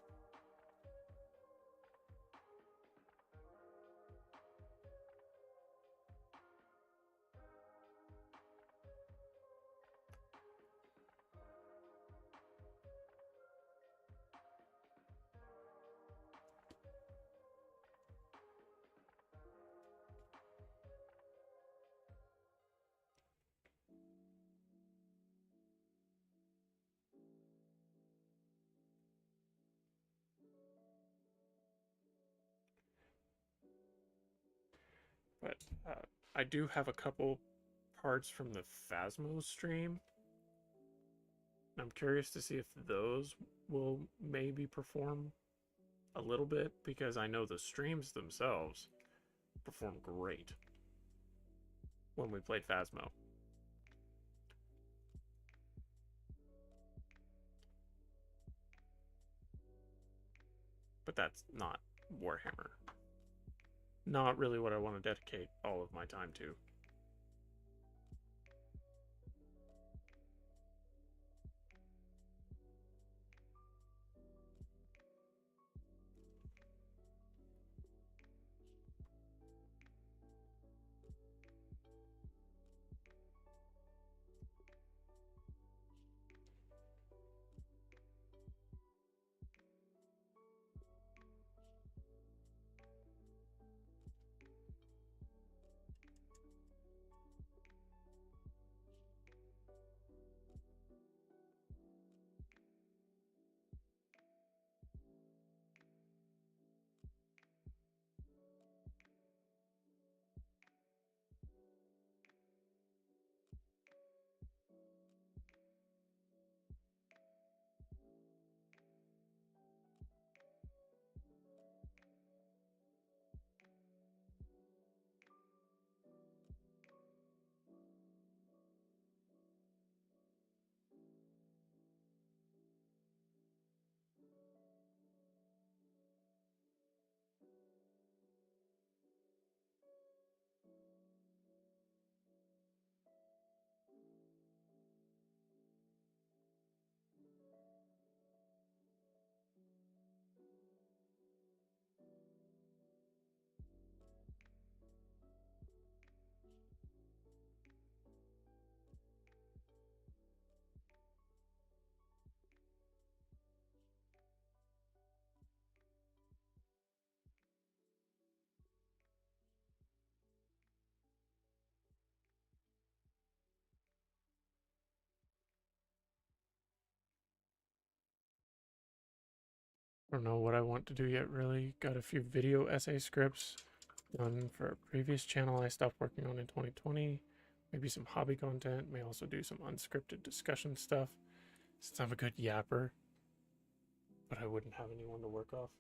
But I do have a couple parts from the Phasmo stream. I'm curious to see if those will maybe perform a little bit, because I know the streams themselves perform great when we played Phasmo. But that's not Warhammer. Not really what I want to dedicate all of my time to. I don't know what I want to do yet, really. Got a few video essay scripts done for a previous channel I stopped working on in 2020. Maybe some hobby content. May also do some unscripted discussion stuff, since I'm a good yapper. But I wouldn't have anyone to work off.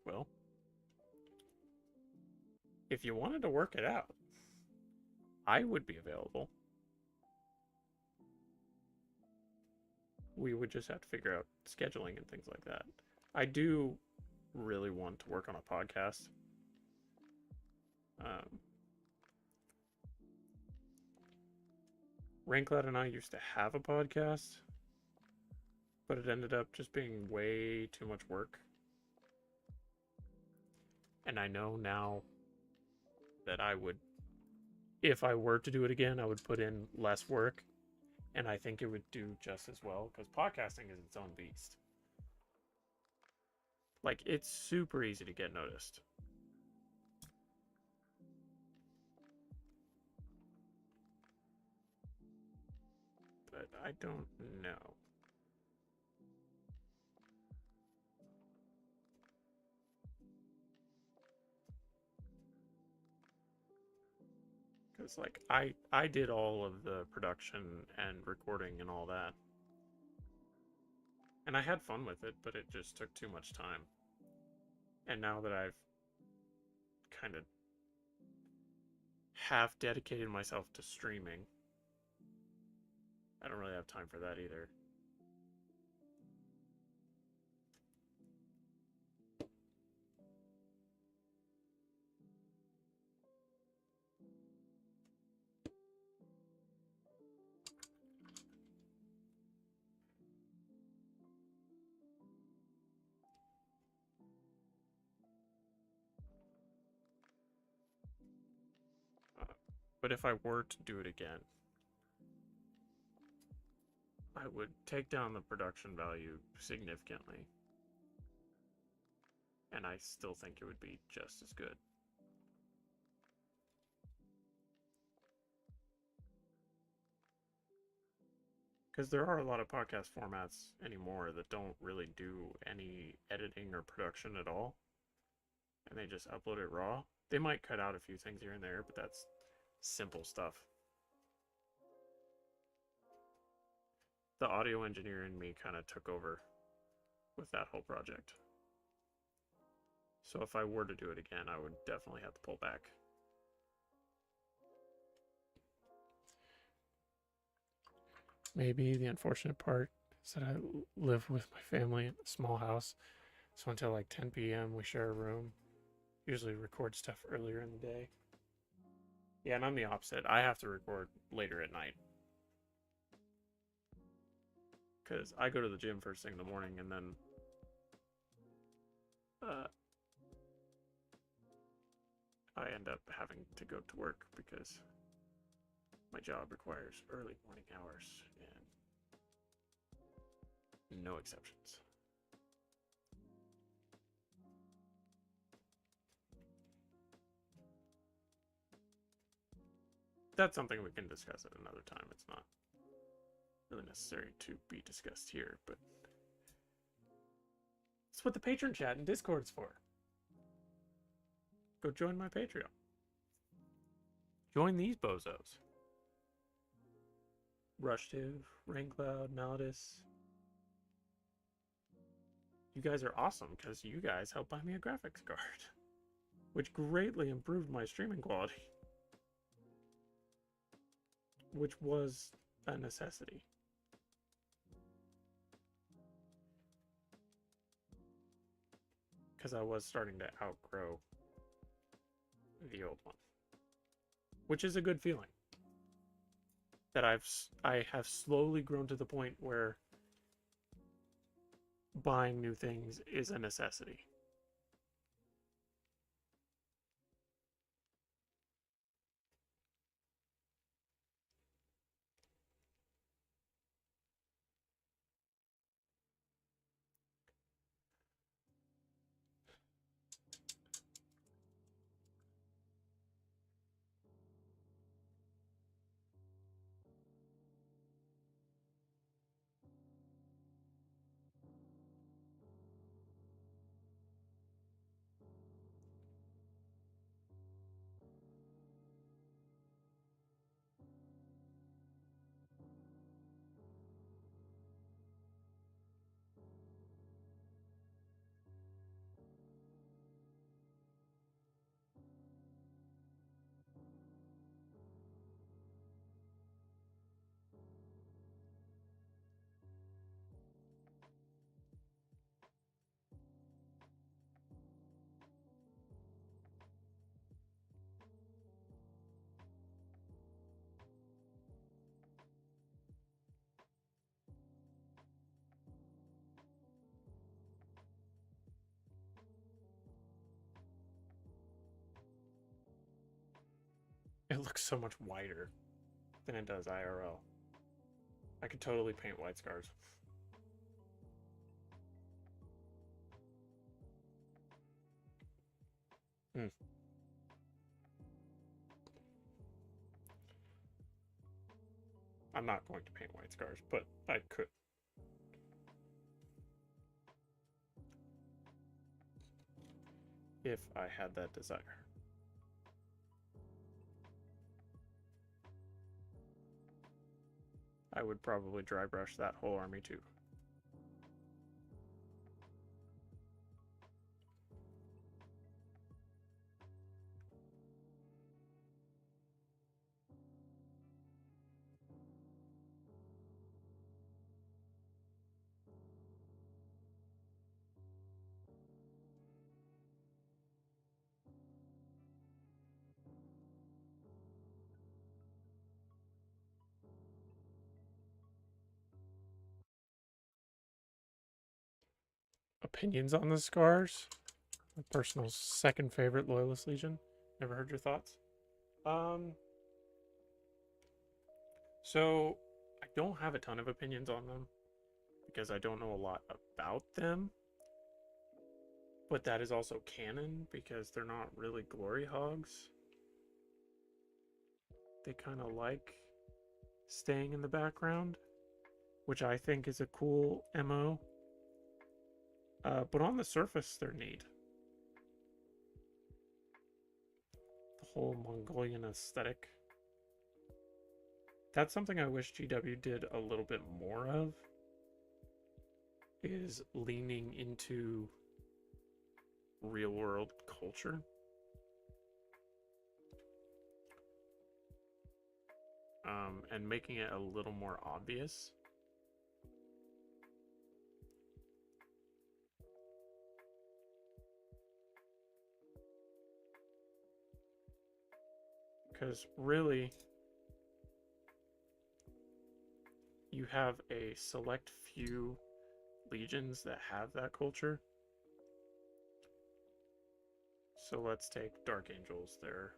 Well, if you wanted to work it out, I would be available. We would just have to figure out scheduling and things like that. I do really want to work on a podcast. Raincloud and I used to have a podcast, but it ended up just being way too much work. And I know now that I would, if I were to do it again, I would put in less work, and I think it would do just as well, because podcasting is its own beast. Like, it's super easy to get noticed. But I don't know. Because, like, I did all of the production and recording and all that. And I had fun with it, but it just took too much time. And now that I've kind of half dedicated myself to streaming, I don't really have time for that either. But if I were to do it again, I would take down the production value significantly. And I still think it would be just as good. Because there are a lot of podcast formats anymore that don't really do any editing or production at all. And they just upload it raw. They might cut out a few things here and there, but that's simple stuff. The audio engineer in me kind of took over with that whole project. So if I were to do it again, I would definitely have to pull back. Maybe the unfortunate part is that I live with my family in a small house. So until like 10 p.m. we share a room. Usually record stuff earlier in the day. Yeah, and I'm the opposite. I have to record later at night. Because I go to the gym first thing in the morning and then I end up having to go to work because my job requires early morning hours and no exceptions. That's something we can discuss at another time. It's not really necessary to be discussed here, but it's what the patron chat and Discord's for. Go join my Patreon. Join these bozos. Rushtive, Raincloud, Malidus. You guys are awesome because you guys helped buy me a graphics card, which greatly improved my streaming quality, which was a necessity. Because I was starting to outgrow the old one, which is a good feeling. That I have slowly grown to the point where buying new things is a necessity. It looks so much whiter than it does IRL. I could totally paint white scars. Hmm. I'm not going to paint white scars, but I could. If I had that desire. I would probably dry brush that whole army too. Opinions on the scars? My personal second favorite Loyalist Legion. Never heard your thoughts? So I don't have a ton of opinions on them because I don't know a lot about them. But that is also canon because they're not really glory hogs. They kind of like staying in the background, which I think is a cool MO. But on the surface, they're neat. The whole Mongolian aesthetic. That's something I wish GW did a little bit more of, is leaning into real world culture. And making it a little more obvious. Because really, you have a select few legions that have that culture. So let's take Dark Angels. They're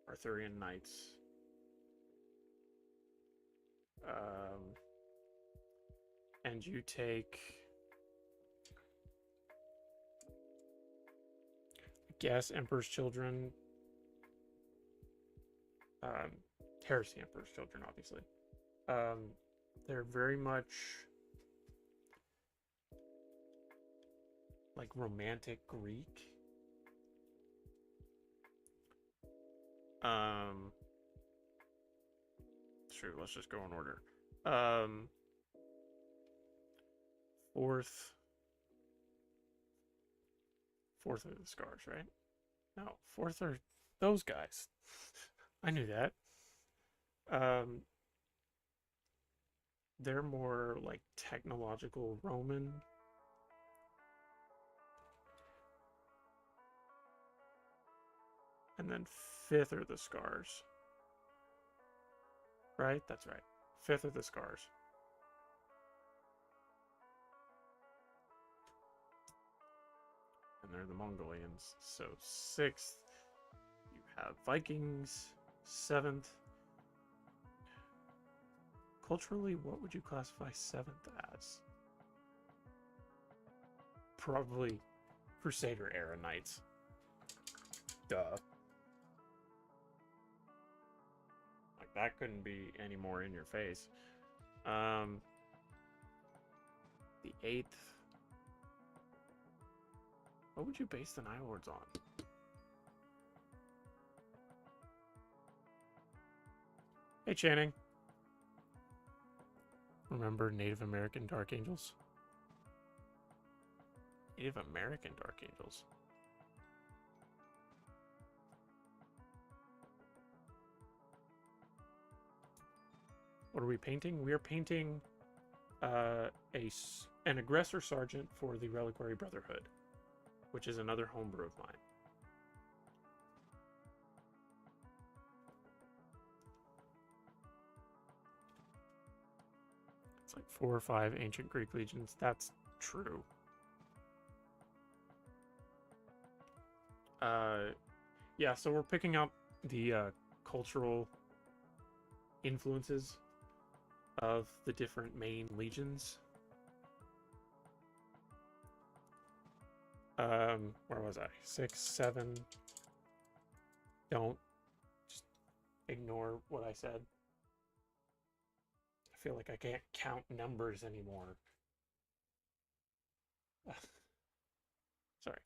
Arthurian Knights. And you take, I guess, Emperor's Children. Heresy Emperor's Children, obviously. They're very much like romantic Greek. Sure, let's just go in order. Fourth are the scars, right? No, fourth are those guys. I knew that. They're more like technological Roman. And then fifth are the scars. Right? That's right. Fifth are the scars. And they're the Mongolians. So sixth, you have Vikings. Seventh. Culturally, what would you classify seventh as? Probably Crusader era knights. Duh. Like, that couldn't be any more in your face. The eighth. What would you base the Nile Lords on? Hey, Channing. Remember Native American Dark Angels? Native American Dark Angels. What are we painting? We are painting an aggressor sergeant for the Reliquary Brotherhood, which is another homebrew of mine. It's like 4 or 5 ancient Greek legions. That's true. Yeah, so we're picking up the cultural influences of the different main legions. Where was I? 6, 7. Don't just ignore what I said. I feel like I can't count numbers anymore. Sorry.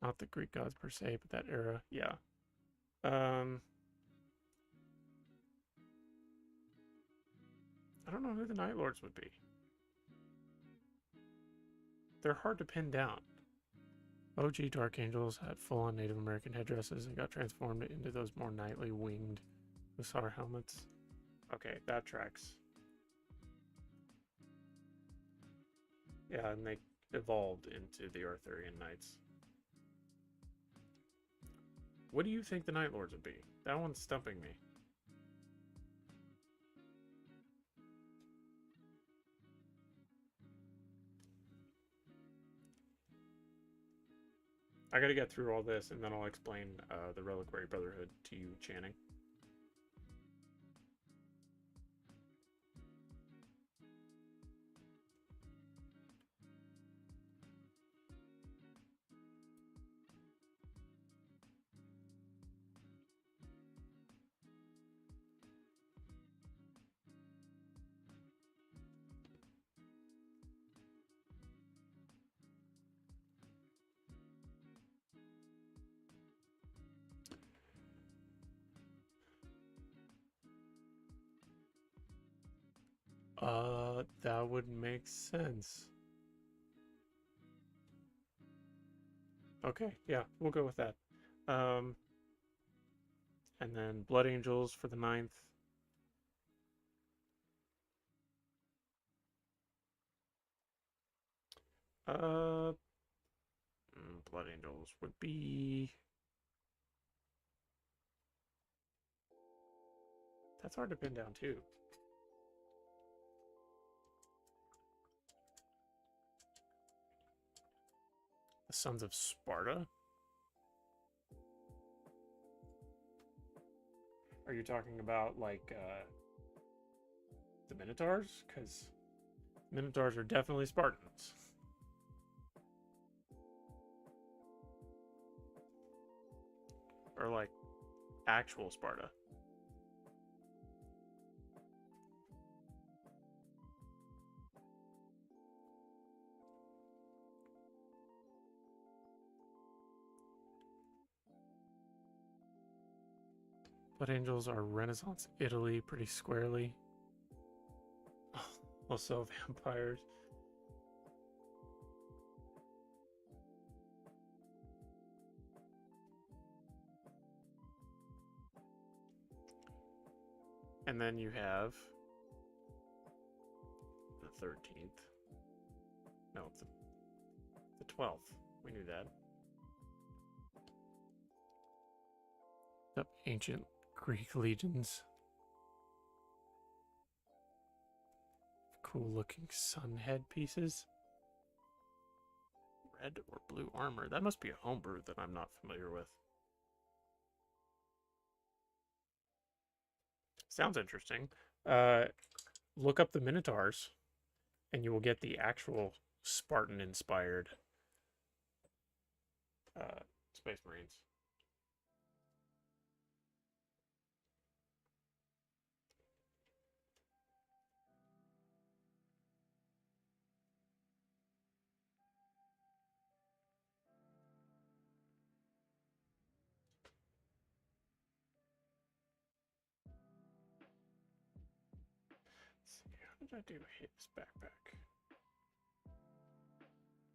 Not the Greek gods per se, but that era. Yeah. I don't know who the Night Lords would be. They're hard to pin down. OG Dark Angels had full-on Native American headdresses and got transformed into those more knightly winged Hussar helmets. Okay, that tracks. Yeah, and they evolved into the Arthurian Knights. What do you think the Night Lords would be? That one's stumping me. I gotta get through all this, and then I'll explain the Reliquary Brotherhood to you, Channing. That would make sense. Okay, yeah, we'll go with that. And then Blood Angels for the 9th. Blood Angels would be... That's hard to pin down, too. The Sons of Sparta? Are you talking about, like, the Minotaurs? Because Minotaurs are definitely Spartans. Or, like, actual Sparta. Blood Angels are Renaissance Italy, pretty squarely. Also vampires. And then you have the 13th. No, it's the 12th. We knew that. Yep, ancient Greek legions. Cool looking sun headpieces. Red or blue armor. That must be a homebrew that I'm not familiar with. Sounds interesting. Look up the Minotaurs, and you will get the actual Spartan-inspired Space Marines. Let's see, how did I do his backpack?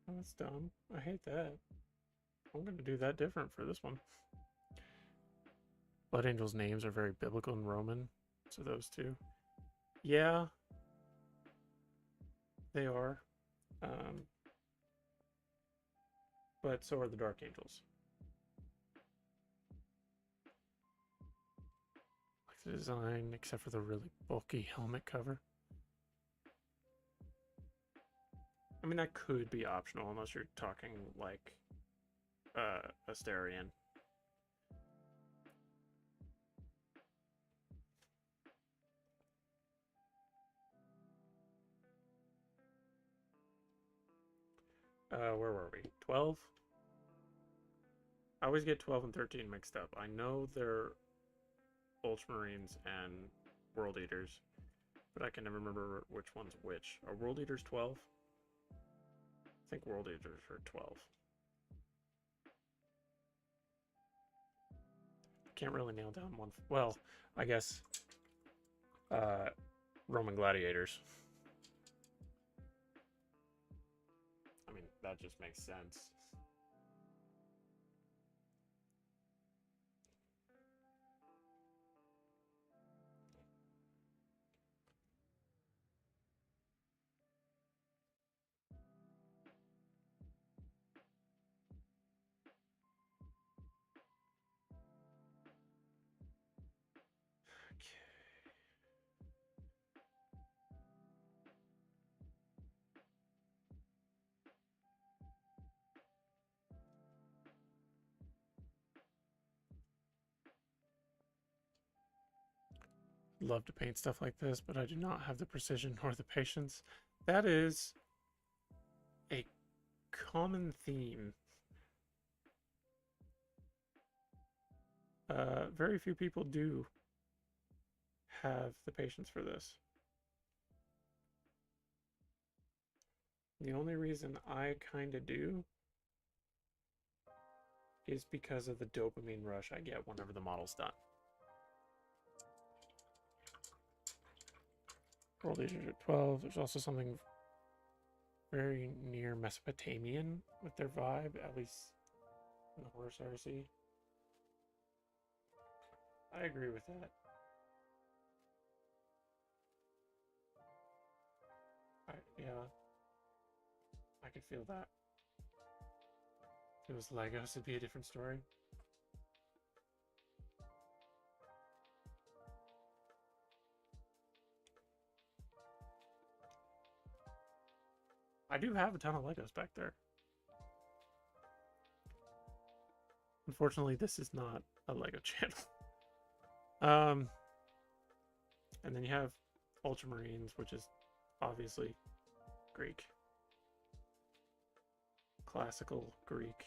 Oh, that's dumb. I hate that. I'm going to do that different for this one. Blood Angels' names are very biblical and Roman, so those two. Yeah, they are. But so are the Dark Angels. Like the design, except for the really bulky helmet cover. I mean, that could be optional unless you're talking like Asterion. Where were we? 12? I always get 12 and 13 mixed up. I know they're Ultramarines and World Eaters, but I can never remember which one's which. Are World Eaters 12? I think World Eaters are 12. Can't really nail down one. Well, I guess Roman Gladiators. I mean, that just makes sense. Love to paint stuff like this, but I do not have the precision or the patience. That is a common theme. Very few people do have the patience for this. The only reason I kind of do is because of the dopamine rush I get whenever the model's done. World Eaters at 12. There's also something very near Mesopotamian with their vibe, at least in the Horus Heresy. I agree with that. Yeah, I could feel that. If it was Legos, it'd be a different story. I do have a ton of Legos back there. Unfortunately, this is not a Lego channel. And then you have Ultramarines, which is obviously Greek. Classical Greek.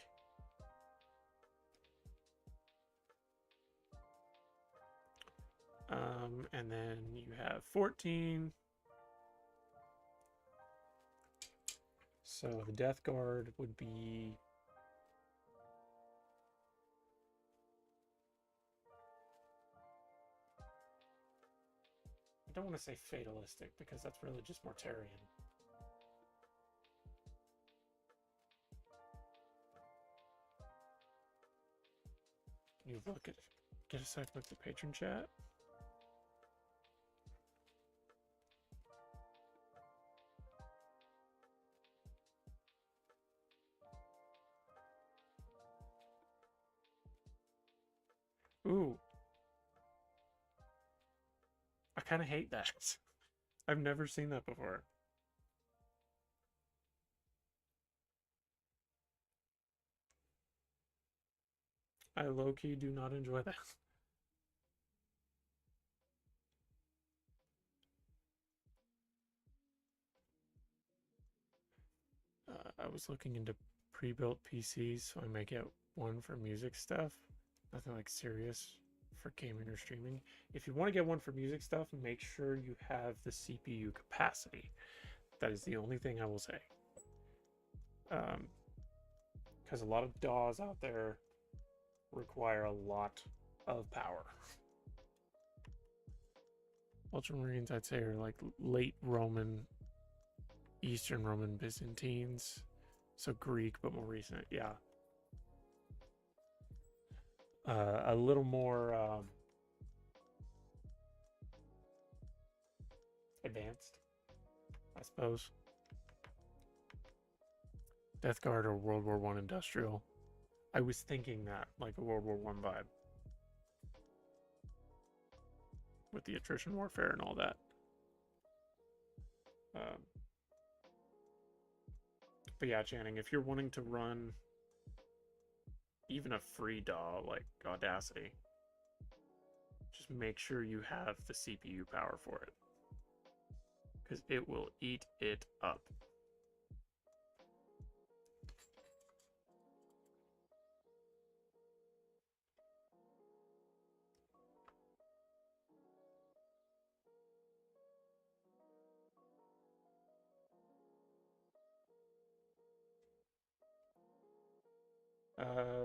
And then you have 14. So the Death Guard would be... I don't want to say fatalistic, because that's really just Mortarian. You look at... Get a sec, look at the patron chat. Ooh. I kind of hate that. I've never seen that before. I low-key do not enjoy that. I was looking into pre-built PCs, so I might get one for music stuff. Nothing like serious for gaming or streaming. If you want to get one for music stuff, make sure you have the CPU capacity. That is the only thing I will say. Because a lot of DAWs out there require a lot of power. Ultramarines, I'd say, are like late Roman, Eastern Roman Byzantines. So Greek, but more recent, yeah. A little more advanced, I suppose. Death Guard or World War I industrial. I was thinking that, like a World War I vibe. With the attrition warfare and all that. But yeah, Channing, if you're wanting to run even a free DAW like Audacity, just make sure you have the CPU power for it. Because it will eat it up.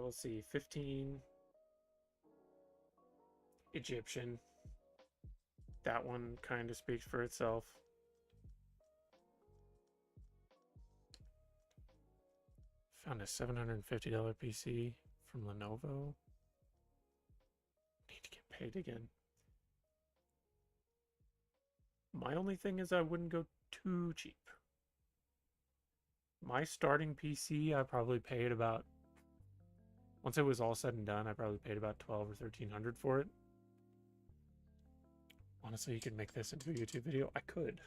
Let's see, 15 Egyptian. That one kind of speaks for itself. Found a $750 PC from Lenovo. Need to get paid again. My only thing is I wouldn't go too cheap. My starting PC, I probably paid about, once it was all said and done, I probably paid about 12 or 1300 for it. Honestly, you could make this into a YouTube video. I could.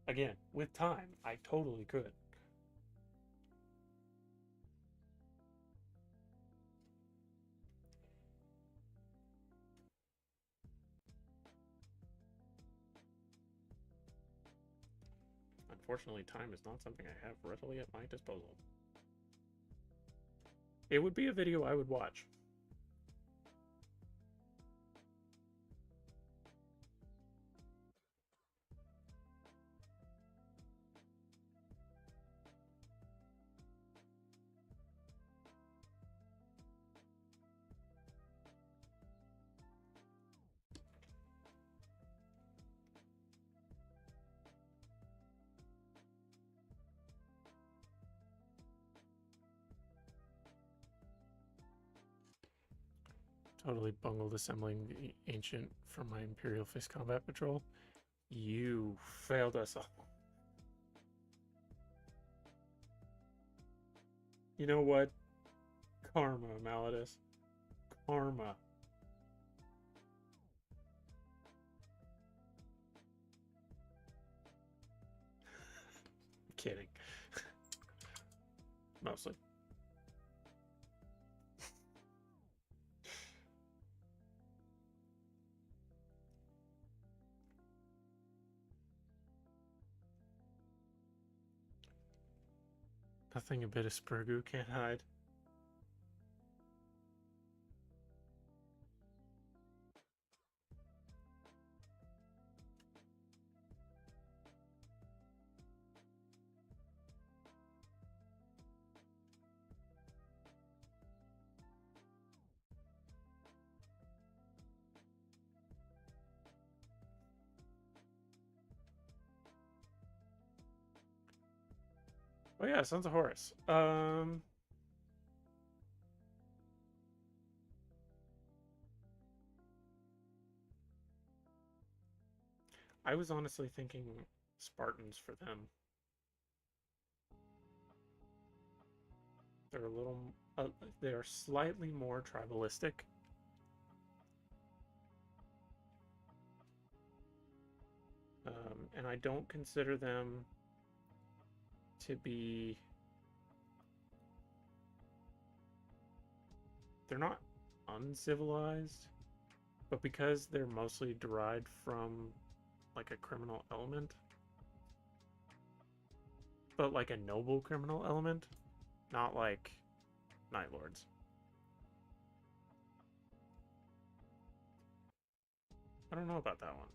Again, with time, I totally could. Unfortunately, time is not something I have readily at my disposal. It would be a video I would watch. Totally bungled assembling the ancient from my Imperial Fist Combat Patrol. You failed us all. You know what? Karma, Malladus. Karma. Kidding. Mostly. Nothing a bit of Spurgu can't hide. Oh yeah, Sons of Horus. I was honestly thinking Spartans for them. They're a little, they're slightly more tribalistic. And I don't consider them to be, they're not uncivilized, but because they're mostly derived from like a criminal element, but like a noble criminal element, not like Night Lords. I don't know about that one.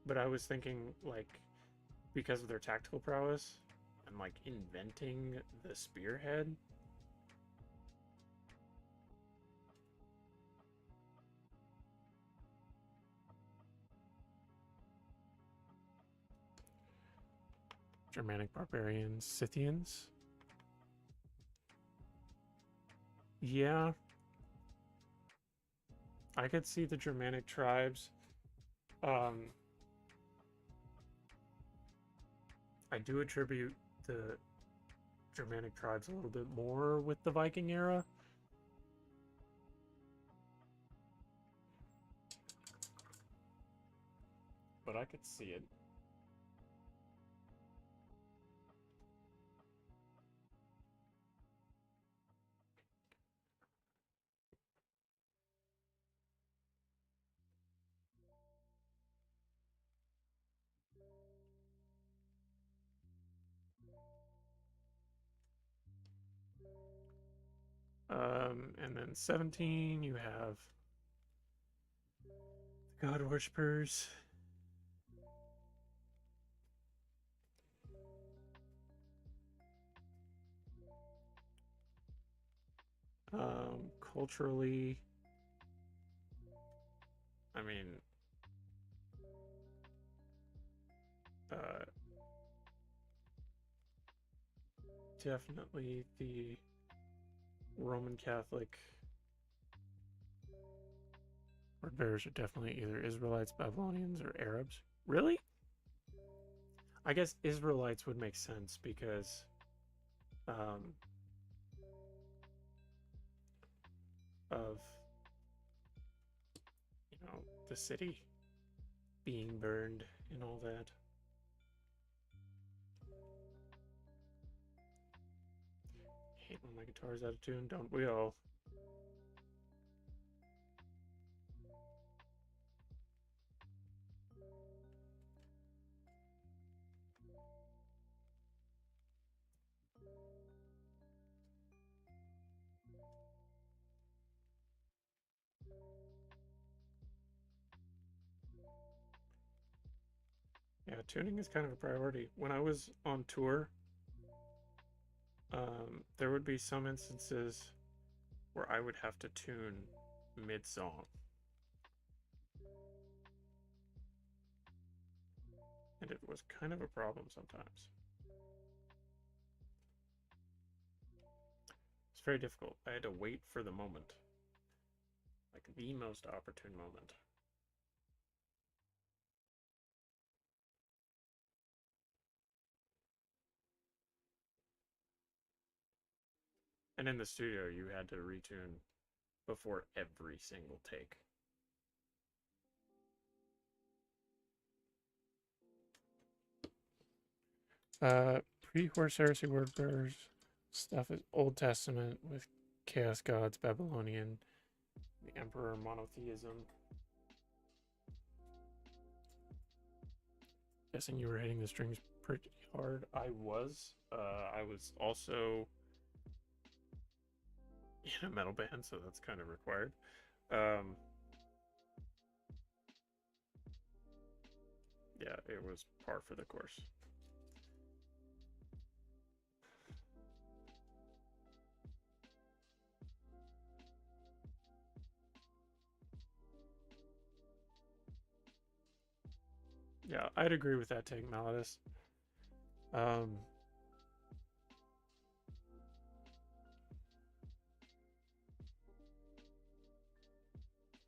But I was thinking, like, because of their tactical prowess and like inventing the spearhead. Germanic barbarians, Scythians. Yeah, I could see the Germanic tribes. I do attribute the Germanic tribes a little bit more with the Viking era. But I could see it. And then 17, you have God worshippers. Culturally, I mean, uh, definitely the Roman Catholic word bearers are definitely either Israelites, Babylonians, or Arabs. Really? I guess Israelites would make sense because um, of, the city being burned and all that. Hate when my guitar's out of tune, don't we all? Yeah, tuning is kind of a priority. When I was on tour, there would be some instances where I would have to tune mid-song. And it was kind of a problem sometimes. It's very difficult. I had to wait for the moment. Like the most opportune moment. And in the studio, you had to retune before every single take. Pre-Horse Heresy word bearers stuff is Old Testament with Chaos Gods, Babylonian, the Emperor monotheism. Guessing you were hitting the strings pretty hard. I was. I was also in a metal band, so that's kind of required. Yeah, it was par for the course. Yeah, I'd agree with that take, Malodus.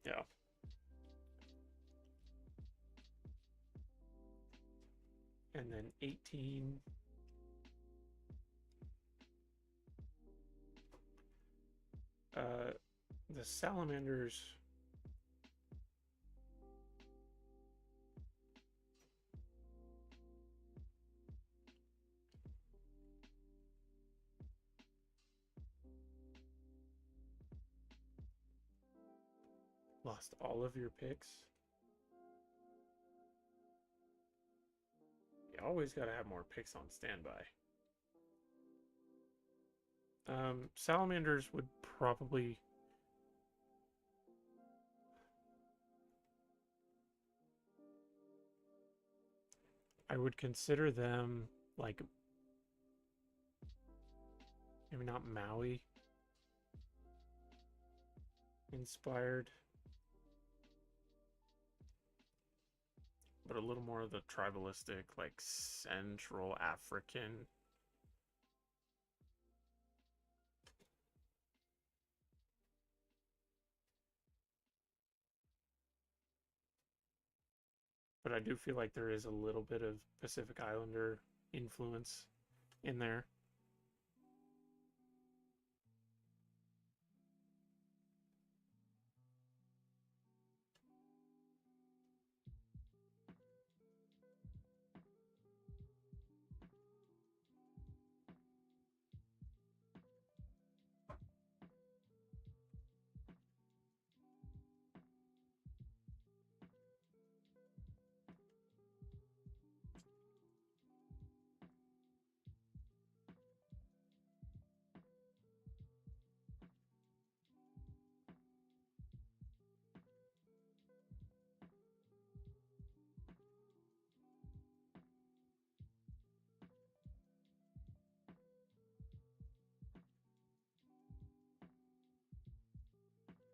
Yeah. And then 18. The salamanders. Lost all of your picks. You always gotta have more picks on standby. Salamanders would probably. I would consider them like maybe not Maui inspired, but a little more of the tribalistic, like Central African. But I do feel like there is a little bit of Pacific Islander influence in there.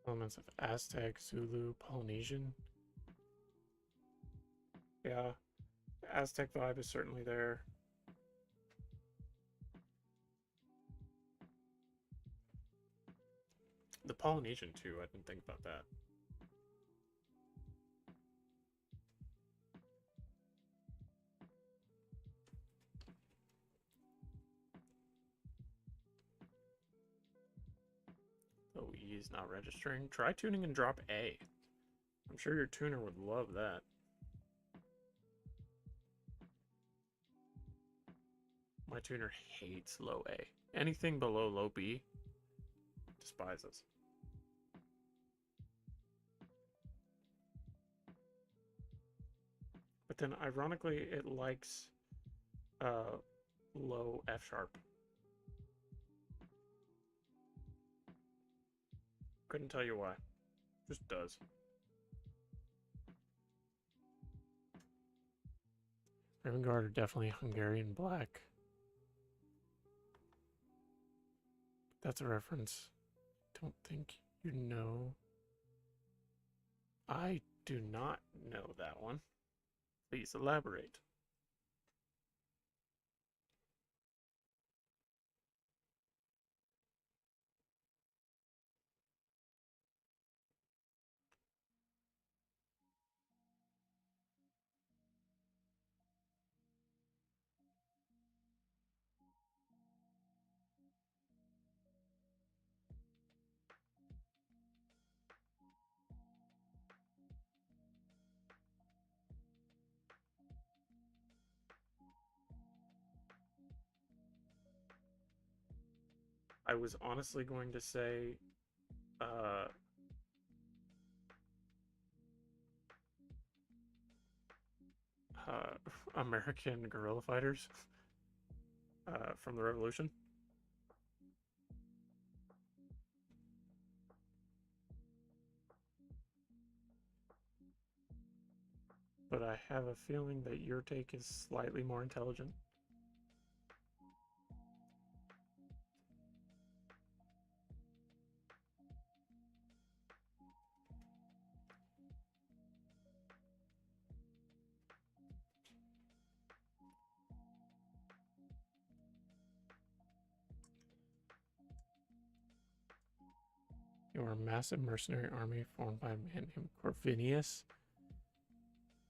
Elements of Aztec, Zulu, Polynesian. Yeah, the Aztec vibe is certainly there. The Polynesian too, I didn't think about that. Oh, E is not registering. Try tuning and drop A. I'm sure your tuner would love that. My tuner hates low A. Anything below low B, despises. But then, ironically, it likes low F sharp. Couldn't tell you why. Just does. Raven Guard are definitely Hungarian black. That's a reference. Don't think you know. I do not know that one. Please elaborate. I was honestly going to say uh, American guerrilla fighters from the Revolution. But I have a feeling that your take is slightly more intelligent. Your massive mercenary army formed by a man named Corvinius.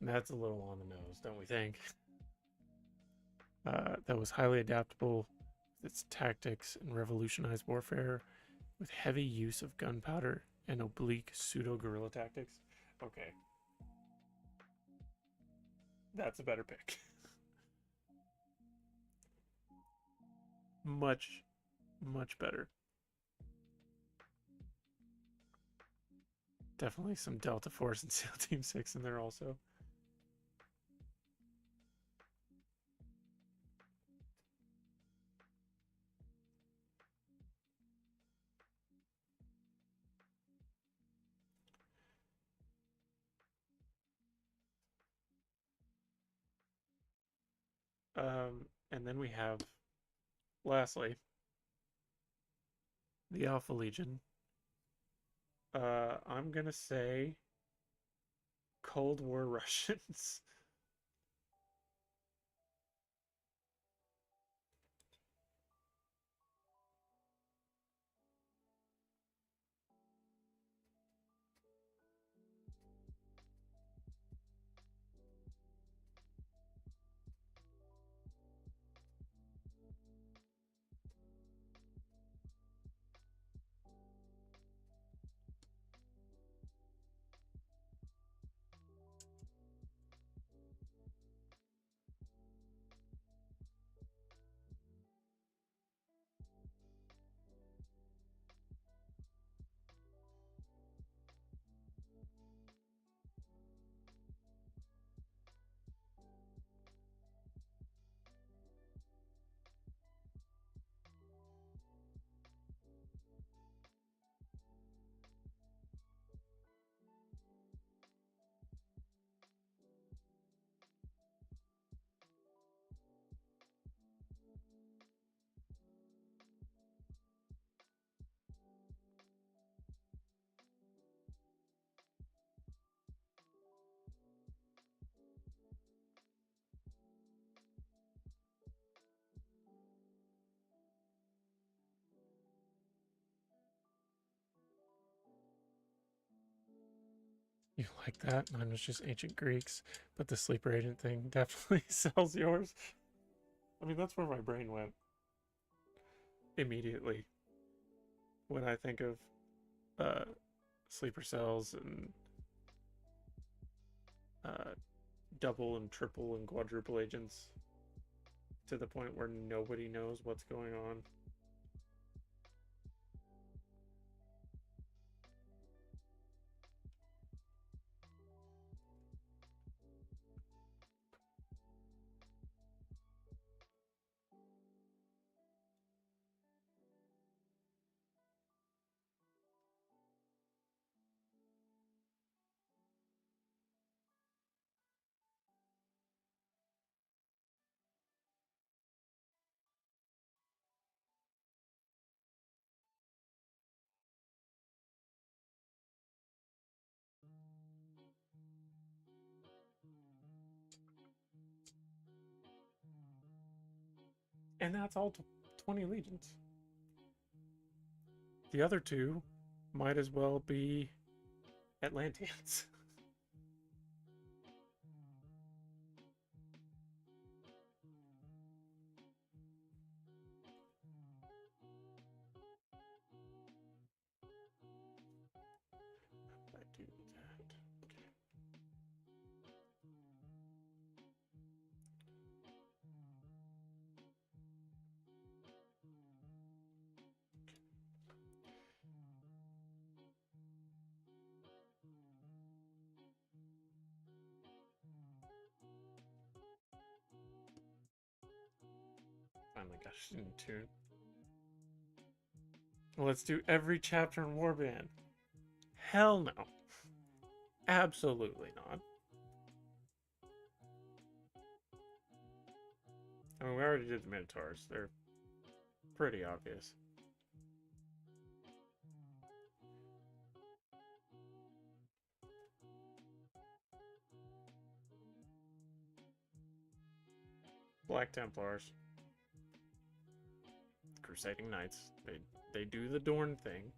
That's a little on the nose, don't we think? That was highly adaptable with its tactics and revolutionized warfare with heavy use of gunpowder and oblique pseudo-guerrilla tactics. Okay. That's a better pick. Much, much better. Definitely some Delta Force and SEAL Team 6 in there also. And then we have, lastly, the Alpha Legion. I'm gonna say Cold War Russians. You like that? Mine was just ancient Greeks, but the sleeper agent thing definitely sells yours. I mean, that's where my brain went immediately when I think of uh, sleeper cells and uh, double and triple and quadruple agents to the point where nobody knows what's going on. And that's all 20 legions. The other two might as well be Atlanteans. I do that. Finally got it in tune. Let's do every chapter in Warband. Hell no. Absolutely not. I mean, we already did the Minotaurs. They're pretty obvious. Black Templars. Crusading Knights. They do the Dorn thing.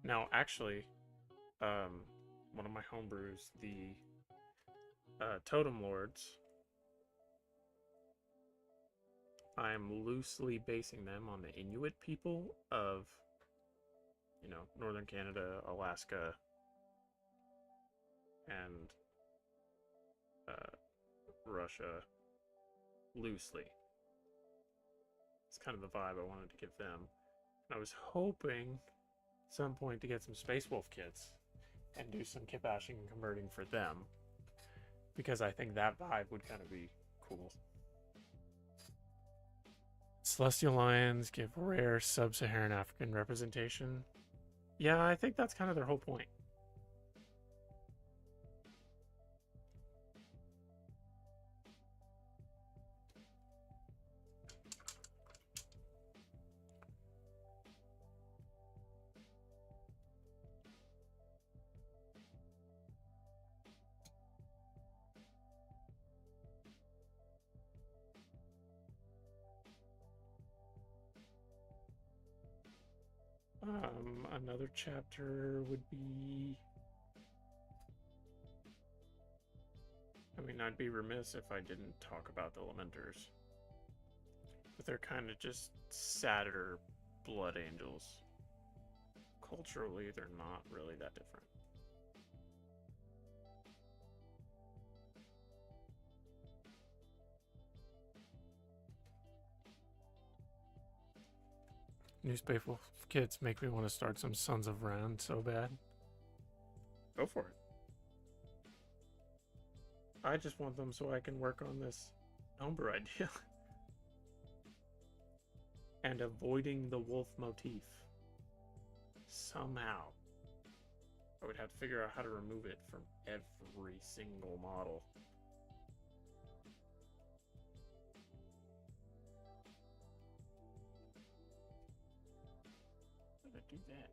Now, actually, one of my homebrews, the Totem Lords, I'm loosely basing them on the Inuit people of, northern Canada, Alaska, and Russia, loosely. It's kind of the vibe I wanted to give them. And I was hoping at some point to get some Space Wolf kits and do some kit bashing and converting for them, because I think that vibe would kind of be cool. Celestial Lions give rare sub-Saharan African representation. Yeah, I think that's kind of their whole point. Another chapter would be... I mean, I'd be remiss if I didn't talk about the Lamenters. But they're kind of just sadder blood angels. Culturally, they're not really that different. Newspaper kids make me want to start some Sons of Ran so bad. Go for it. I just want them so I can work on this homebrew idea. And avoiding the wolf motif. Somehow. would have to figure out how to remove it from every single model. How did I do that?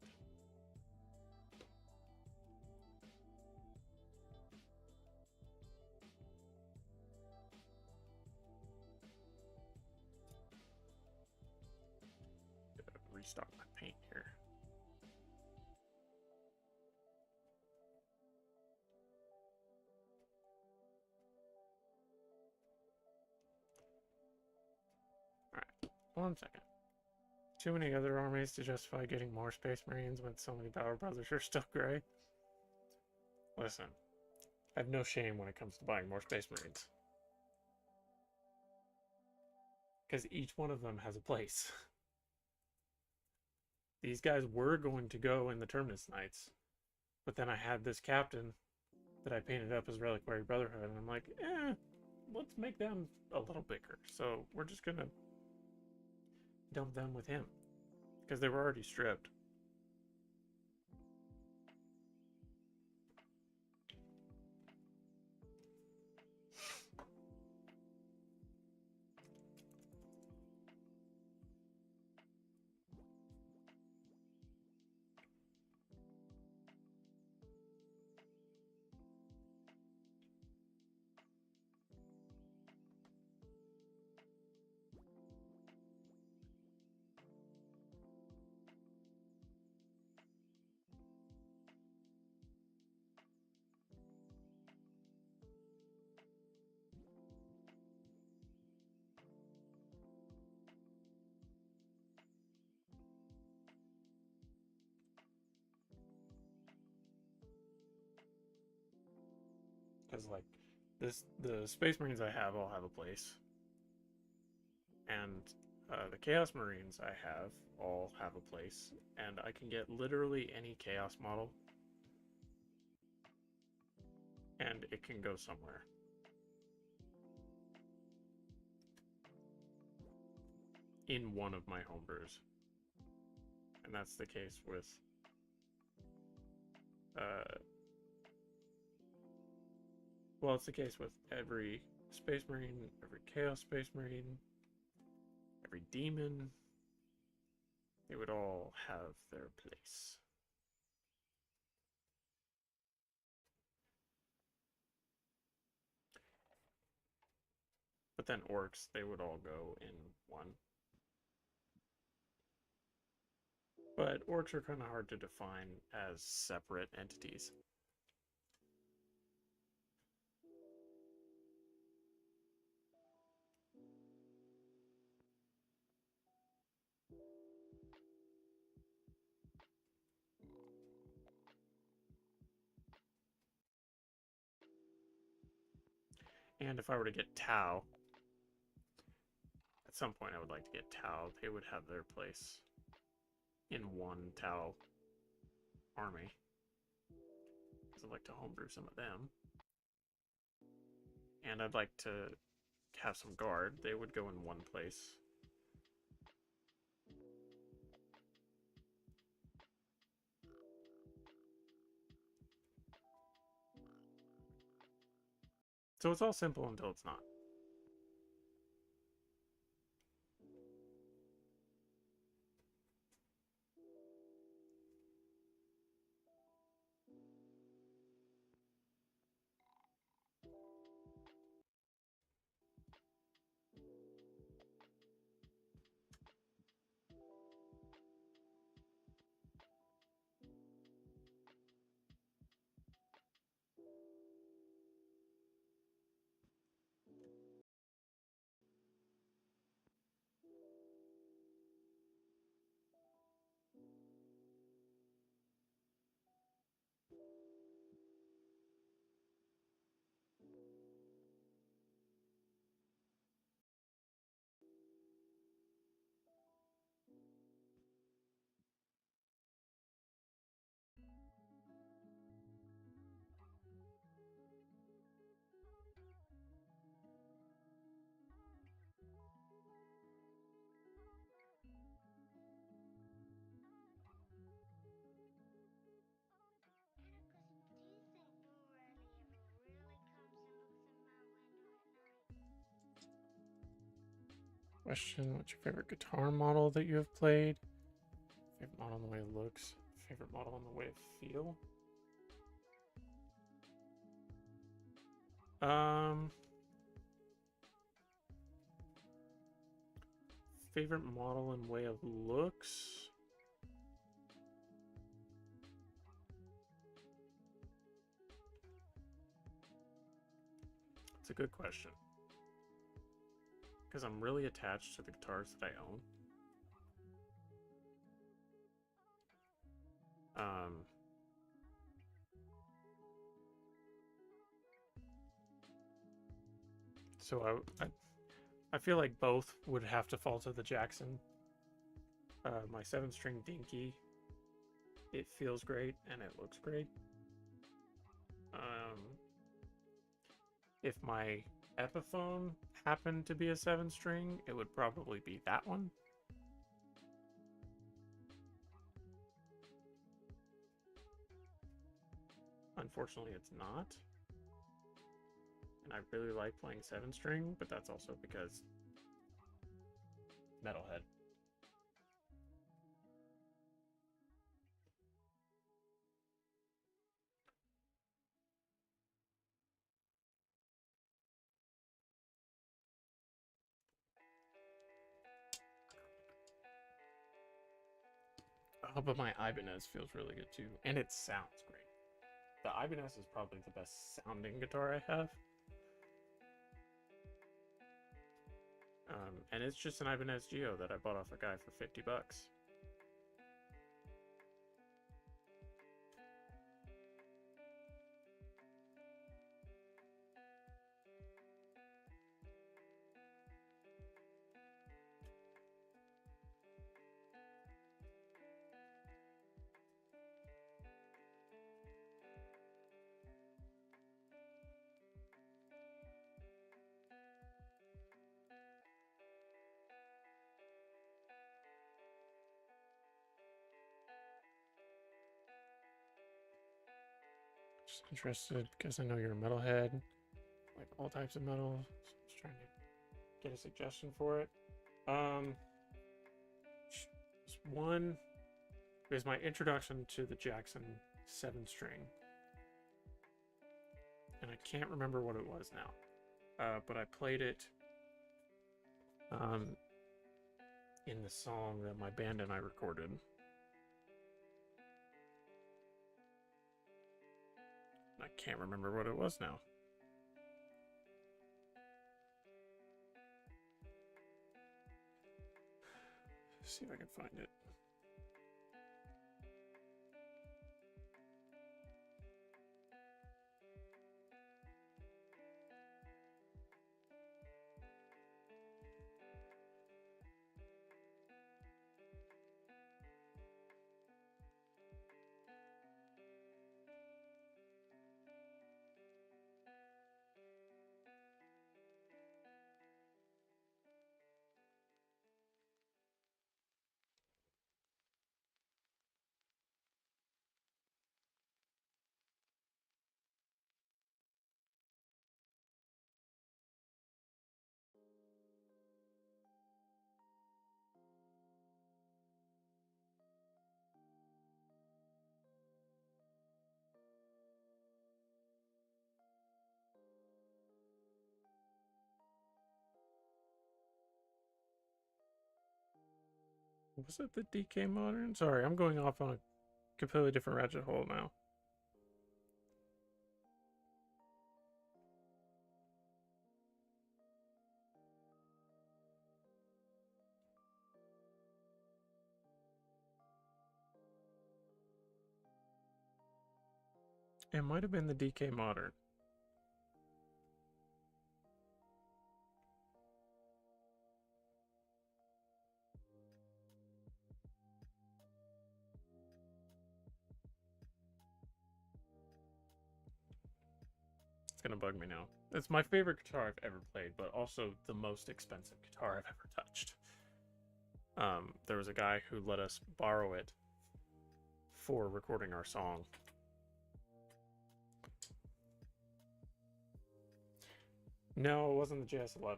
Gotta restock my paint here. Alright, 1 second. Too many other armies to justify getting more Space Marines when so many Battle Brothers are still gray. Listen, I have no shame when it comes to buying more Space Marines. Because each one of them has a place. These guys were going to go in the Terminus Knights, but then I had this captain that I painted up as Reliquary Brotherhood, and I'm like, let's make them a little bigger. So we're just gonna dump them with him, because they were already stripped. Because, like, the Space Marines I have all have a place. And the Chaos Marines I have all have a place. And I can get literally any Chaos model. And it can go somewhere. In one of my homebrews. And that's the case with well, it's the case with every Space Marine, every Chaos Space Marine, every Demon. They would all have their place. But then Orcs, they would all go in one. But Orcs are kind of hard to define as separate entities. And if I were to get Tau, at some point I would like to get Tau. They would have their place in one Tau army. Because I'd like to homebrew some of them. And I'd like to have some guard. They would go in one place. So it's all simple until it's not. question. What's your favorite guitar model that you have played? Favorite model in the way it looks. Favorite model in the way it feel. Favorite model in way of looks. It's a good question. Because I'm really attached to the guitars that I own. So I feel like both would have to fall to the Jackson. My 7-string Dinky, it feels great and it looks great. If my Epiphone happened to be a 7-string, it would probably be that one. Unfortunately, it's not. And I really like playing 7-string, but that's also because metalhead. Oh, but my Ibanez feels really good too, and it sounds great. The Ibanez is probably the best sounding guitar I have. And it's just an Ibanez Geo that I bought off a guy for $50. Just interested because I know you're a metalhead, like all types of metal. So I'm just trying to get a suggestion for it. One is my introduction to the Jackson 7-string, and I can't remember what it was now, but I played it in the song that my band and I recorded. I can't remember what it was now. Let's see if I can find it. Was it the DK Modern? Sorry, I'm going off on a completely different rabbit hole now. It might have been the DK Modern. It's gonna bug me now. It's my favorite guitar I've ever played, but also the most expensive guitar I've ever touched. There was a guy who let us borrow it for recording our song. No, it wasn't the JS11.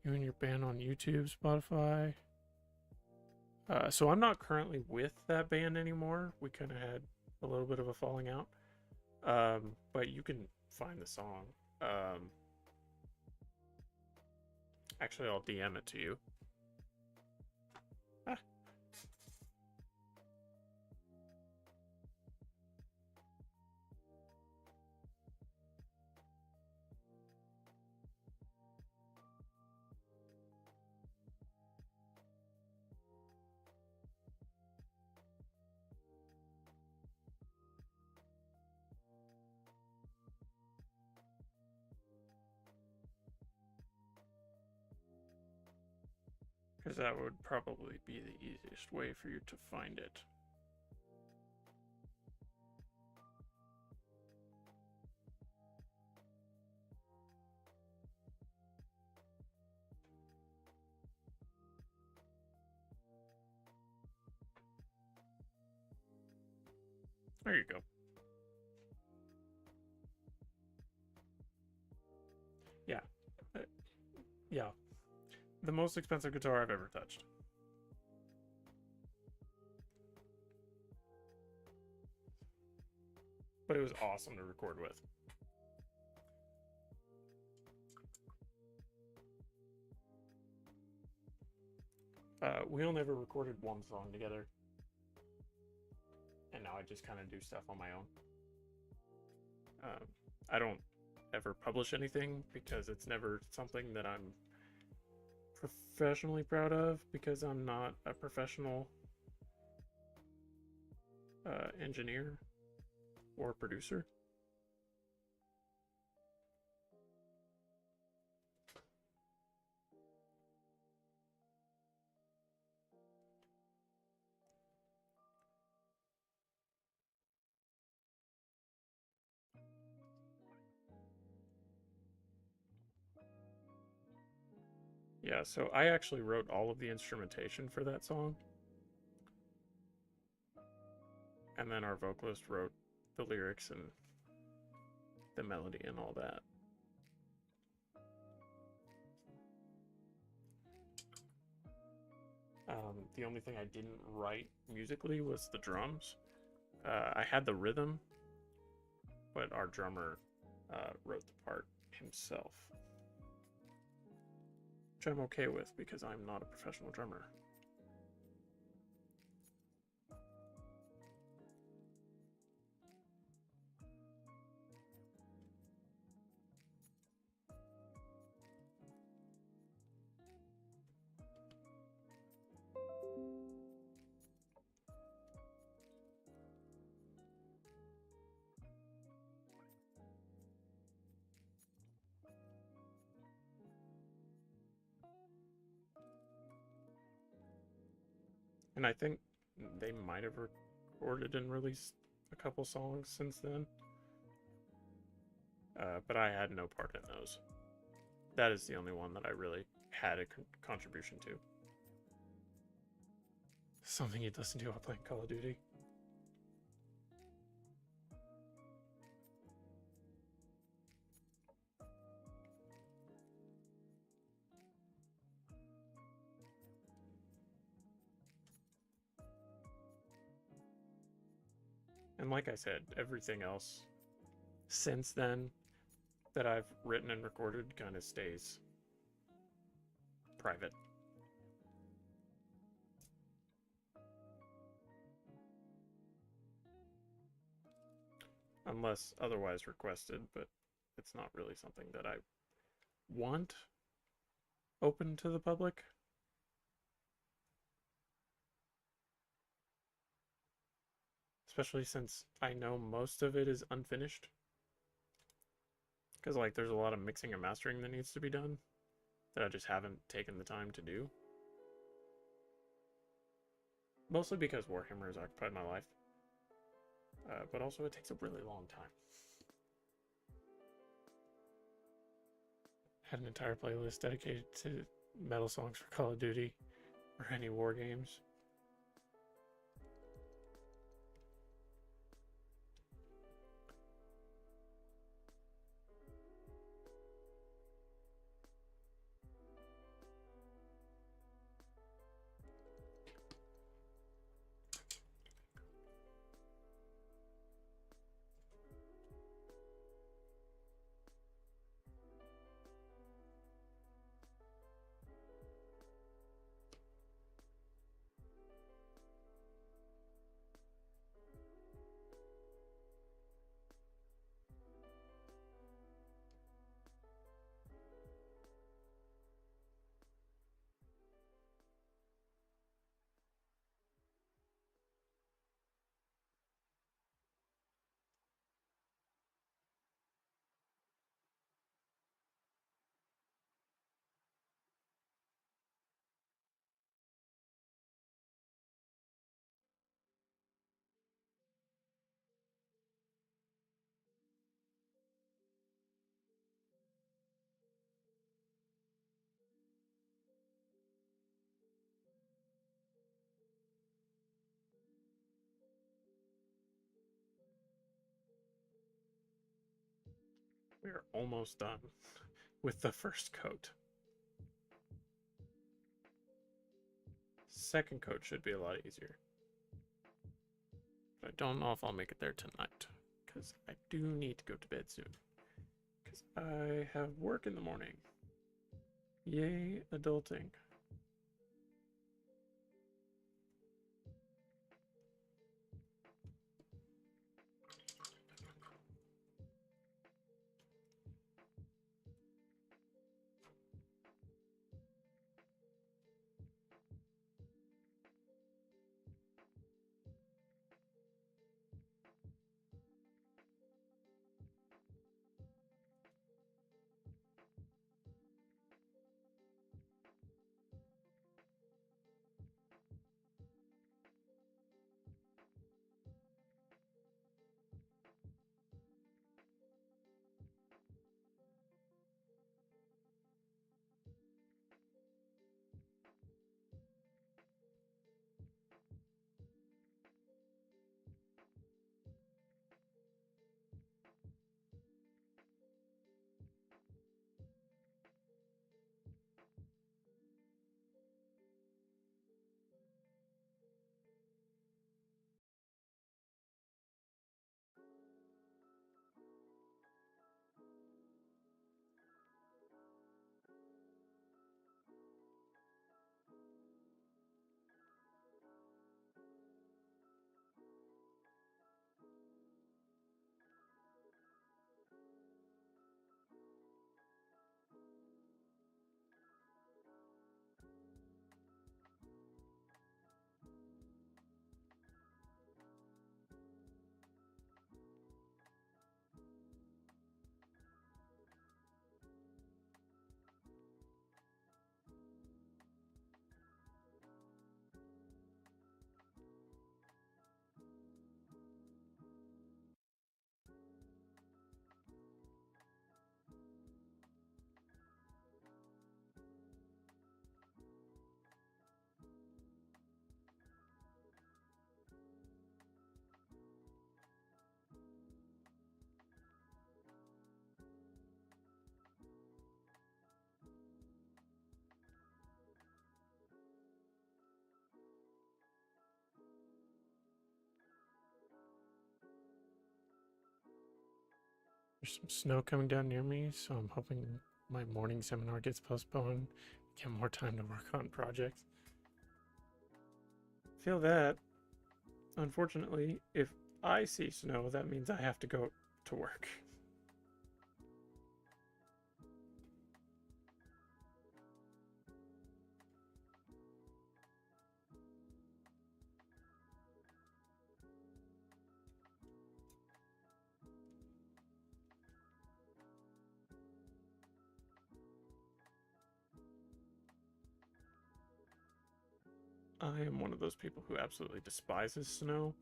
You and your band on YouTube, Spotify. So I'm not currently with that band anymore. We kind of had a little bit of a falling out. But you can find the song. Actually, I'll DM it to you. Ah. Because that would probably be the easiest way for you to find it. There you go. Yeah. Yeah. The most expensive guitar I've ever touched. But it was awesome to record with. We only ever recorded one song together. And now I just kind of do stuff on my own. I don't ever publish anything because it's never something that I'm professionally proud of, because I'm not a professional engineer or producer. Yeah, so I actually wrote all of the instrumentation for that song. And then our vocalist wrote the lyrics and the melody and all that. The only thing I didn't write musically was the drums. I had the rhythm, but our drummer wrote the part himself. Which I'm okay with because I'm not a professional drummer. And I think they might have recorded and released a couple songs since then. But I had no part in those. That is the only one that I really had a contribution to. Something he doesn't do while playing Call of Duty. And like I said, everything else since then that I've written and recorded kind of stays private. Unless otherwise requested, but it's not really something that I want open to the public. Especially since I know most of it is unfinished. Because, like, there's a lot of mixing and mastering that needs to be done that I just haven't taken the time to do. Mostly because Warhammer has occupied my life. But also it takes a really long time. Had an entire playlist dedicated to metal songs for Call of Duty or any war games. We're almost done with the first coat. Second coat should be a lot easier. But I don't know if I'll make it there tonight, because I do need to go to bed soon. Because I have work in the morning. Yay, adulting. There's some snow coming down near me, so I'm hoping my morning seminar gets postponed. Get more time to work on projects. Feel that. Unfortunately, if I see snow, that means I have to go to work. I am one of those people who absolutely despises snow.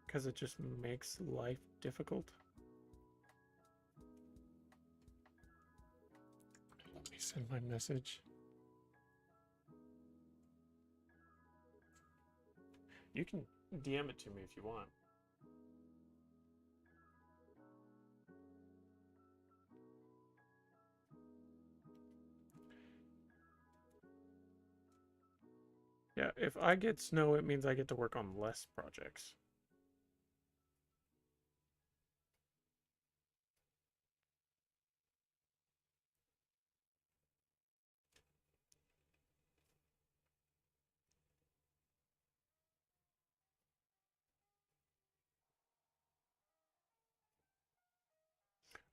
Because it just makes life difficult. Let me send my message. You can DM it to me if you want. Yeah, if I get snow, it means I get to work on less projects.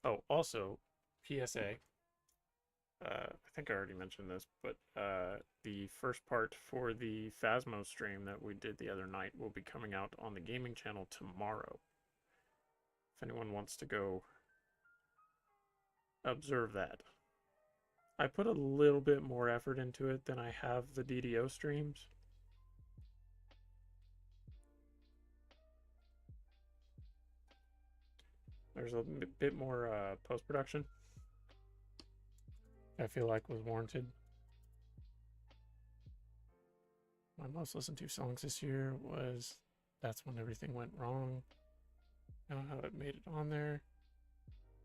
Oh, also, PSA. I think I already mentioned this, but the first part for the Phasmo stream that we did the other night will be coming out on the gaming channel tomorrow. If anyone wants to go observe that. I put a little bit more effort into it than I have the DDO streams. There's a bit more post-production I feel like was warranted. My most listened to songs this year was That's When Everything Went Wrong. I don't know how it made it on there.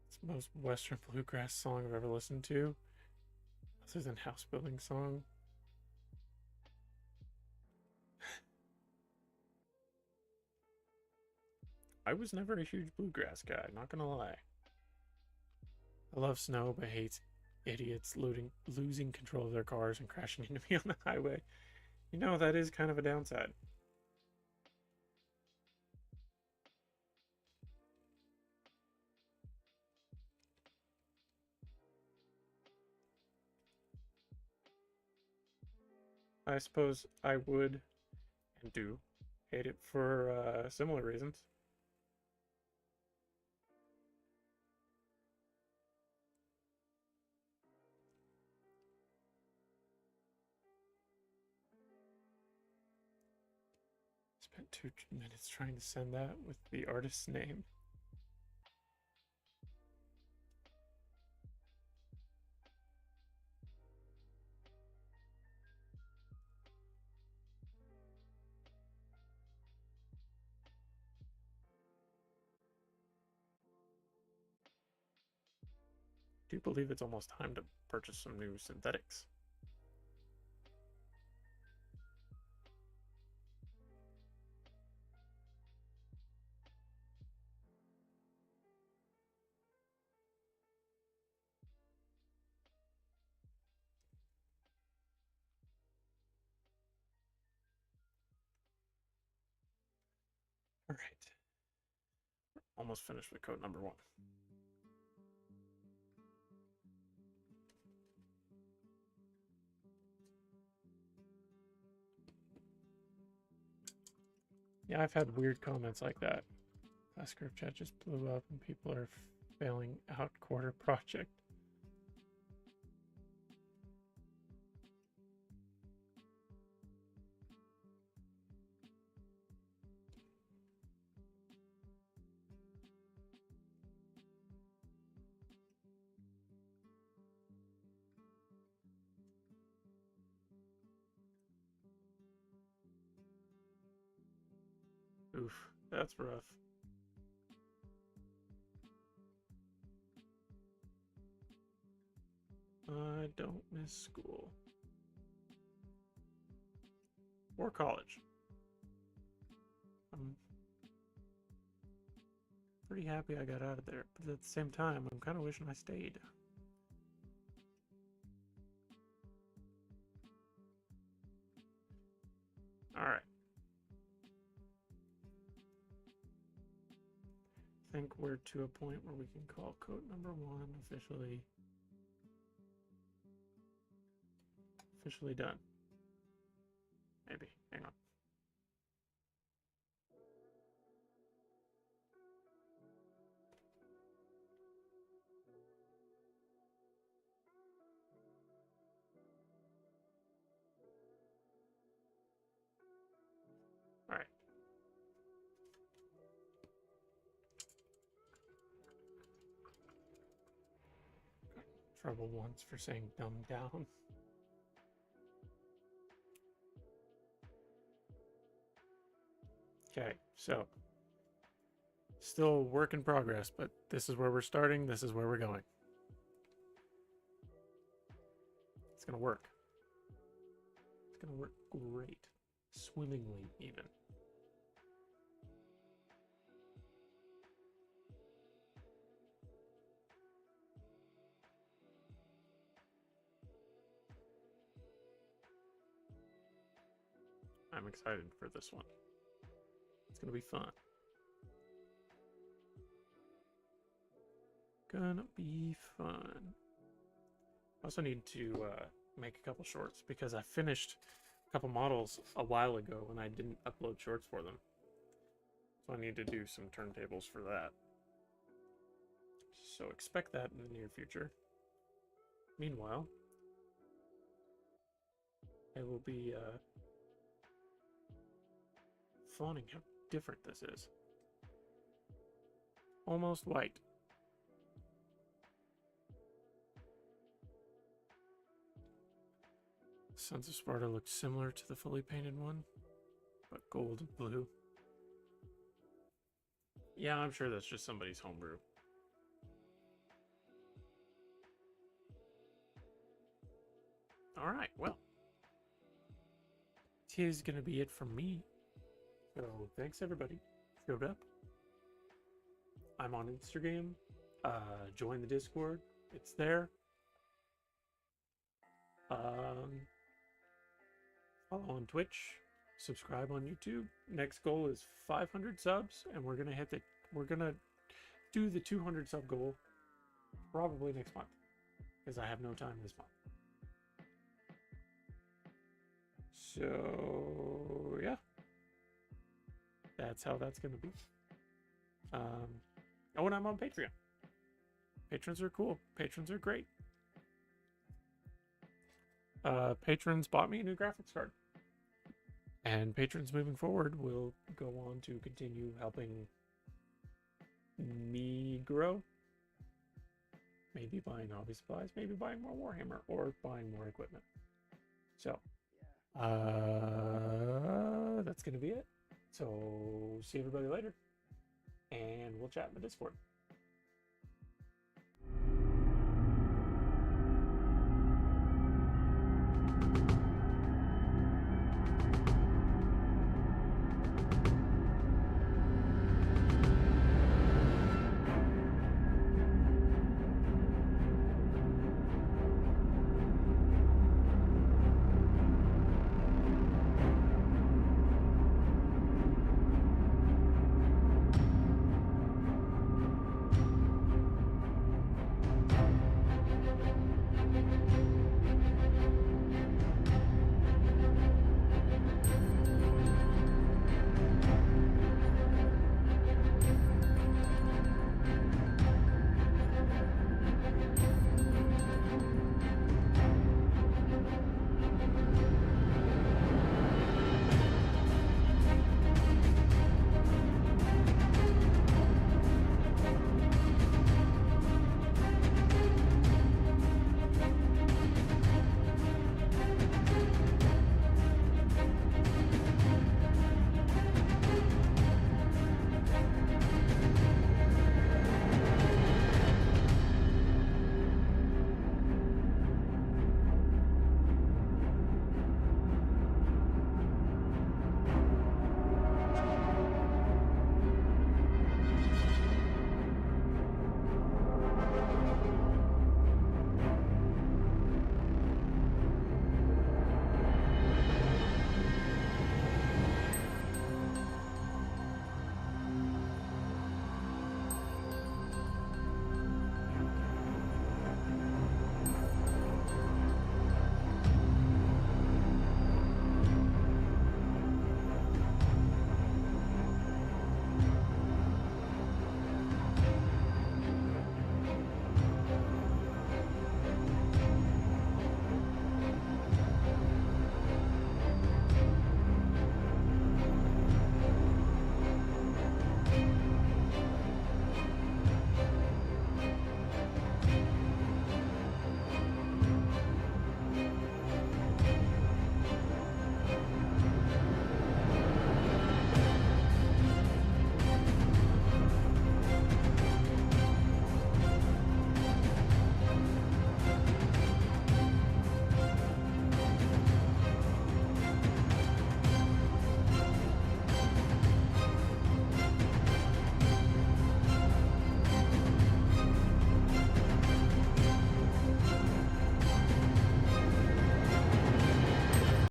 It's the most Western bluegrass song I've ever listened to, other than House Building Song. I was never a huge bluegrass guy, not gonna lie. I love snow, but hates idiots losing control of their cars and crashing into me on the highway. You know, that is kind of a downside. I suppose I would and do hate it for similar reasons. Spent 2 minutes trying to send that with the artist's name. I do believe it's almost time to purchase some new synthetics. All right. Almost finished with coat number 1. Yeah, I've had weird comments like that. Class group chat just blew up and people are failing out quarter project. Oof, that's rough. I don't miss school. Or college. I'm pretty happy I got out of there, but at the same time, I'm kind of wishing I stayed. Alright. I think we're to a point where we can call coat number 1 officially done. Maybe. Hang on. All right. Got in trouble once for saying dumb down. Okay, so still work in progress, but this is where we're starting. This is where we're going. It's gonna work. It's gonna work great. Swimmingly, even. I'm excited for this one. It's gonna be fun. Gonna be fun. I also need to make a couple shorts because I finished a couple models a while ago and I didn't upload shorts for them. So I need to do some turntables for that. So expect that in the near future. Meanwhile, I will be fawning how different this is. Almost white. Sons of Sparta looks similar to the fully painted one, but gold and blue. Yeah, I'm sure that's just somebody's homebrew. All right, well, tis gonna be it from me. So thanks everybody showed up. I'm on Instagram. Join the Discord. It's there. Follow on Twitch. Subscribe on YouTube. Next goal is 500 subs, and we're gonna do the 200 sub goal probably next month because I have no time this month. So yeah, that's how that's gonna be. Oh, and I'm on Patreon. Patrons are cool. Patrons are great. Patrons bought me a new graphics card. And patrons moving forward will go on to continue helping me grow. Maybe buying hobby supplies, maybe buying more Warhammer, or buying more equipment. So, that's going to be it. So, see everybody later. And we'll chat in the Discord.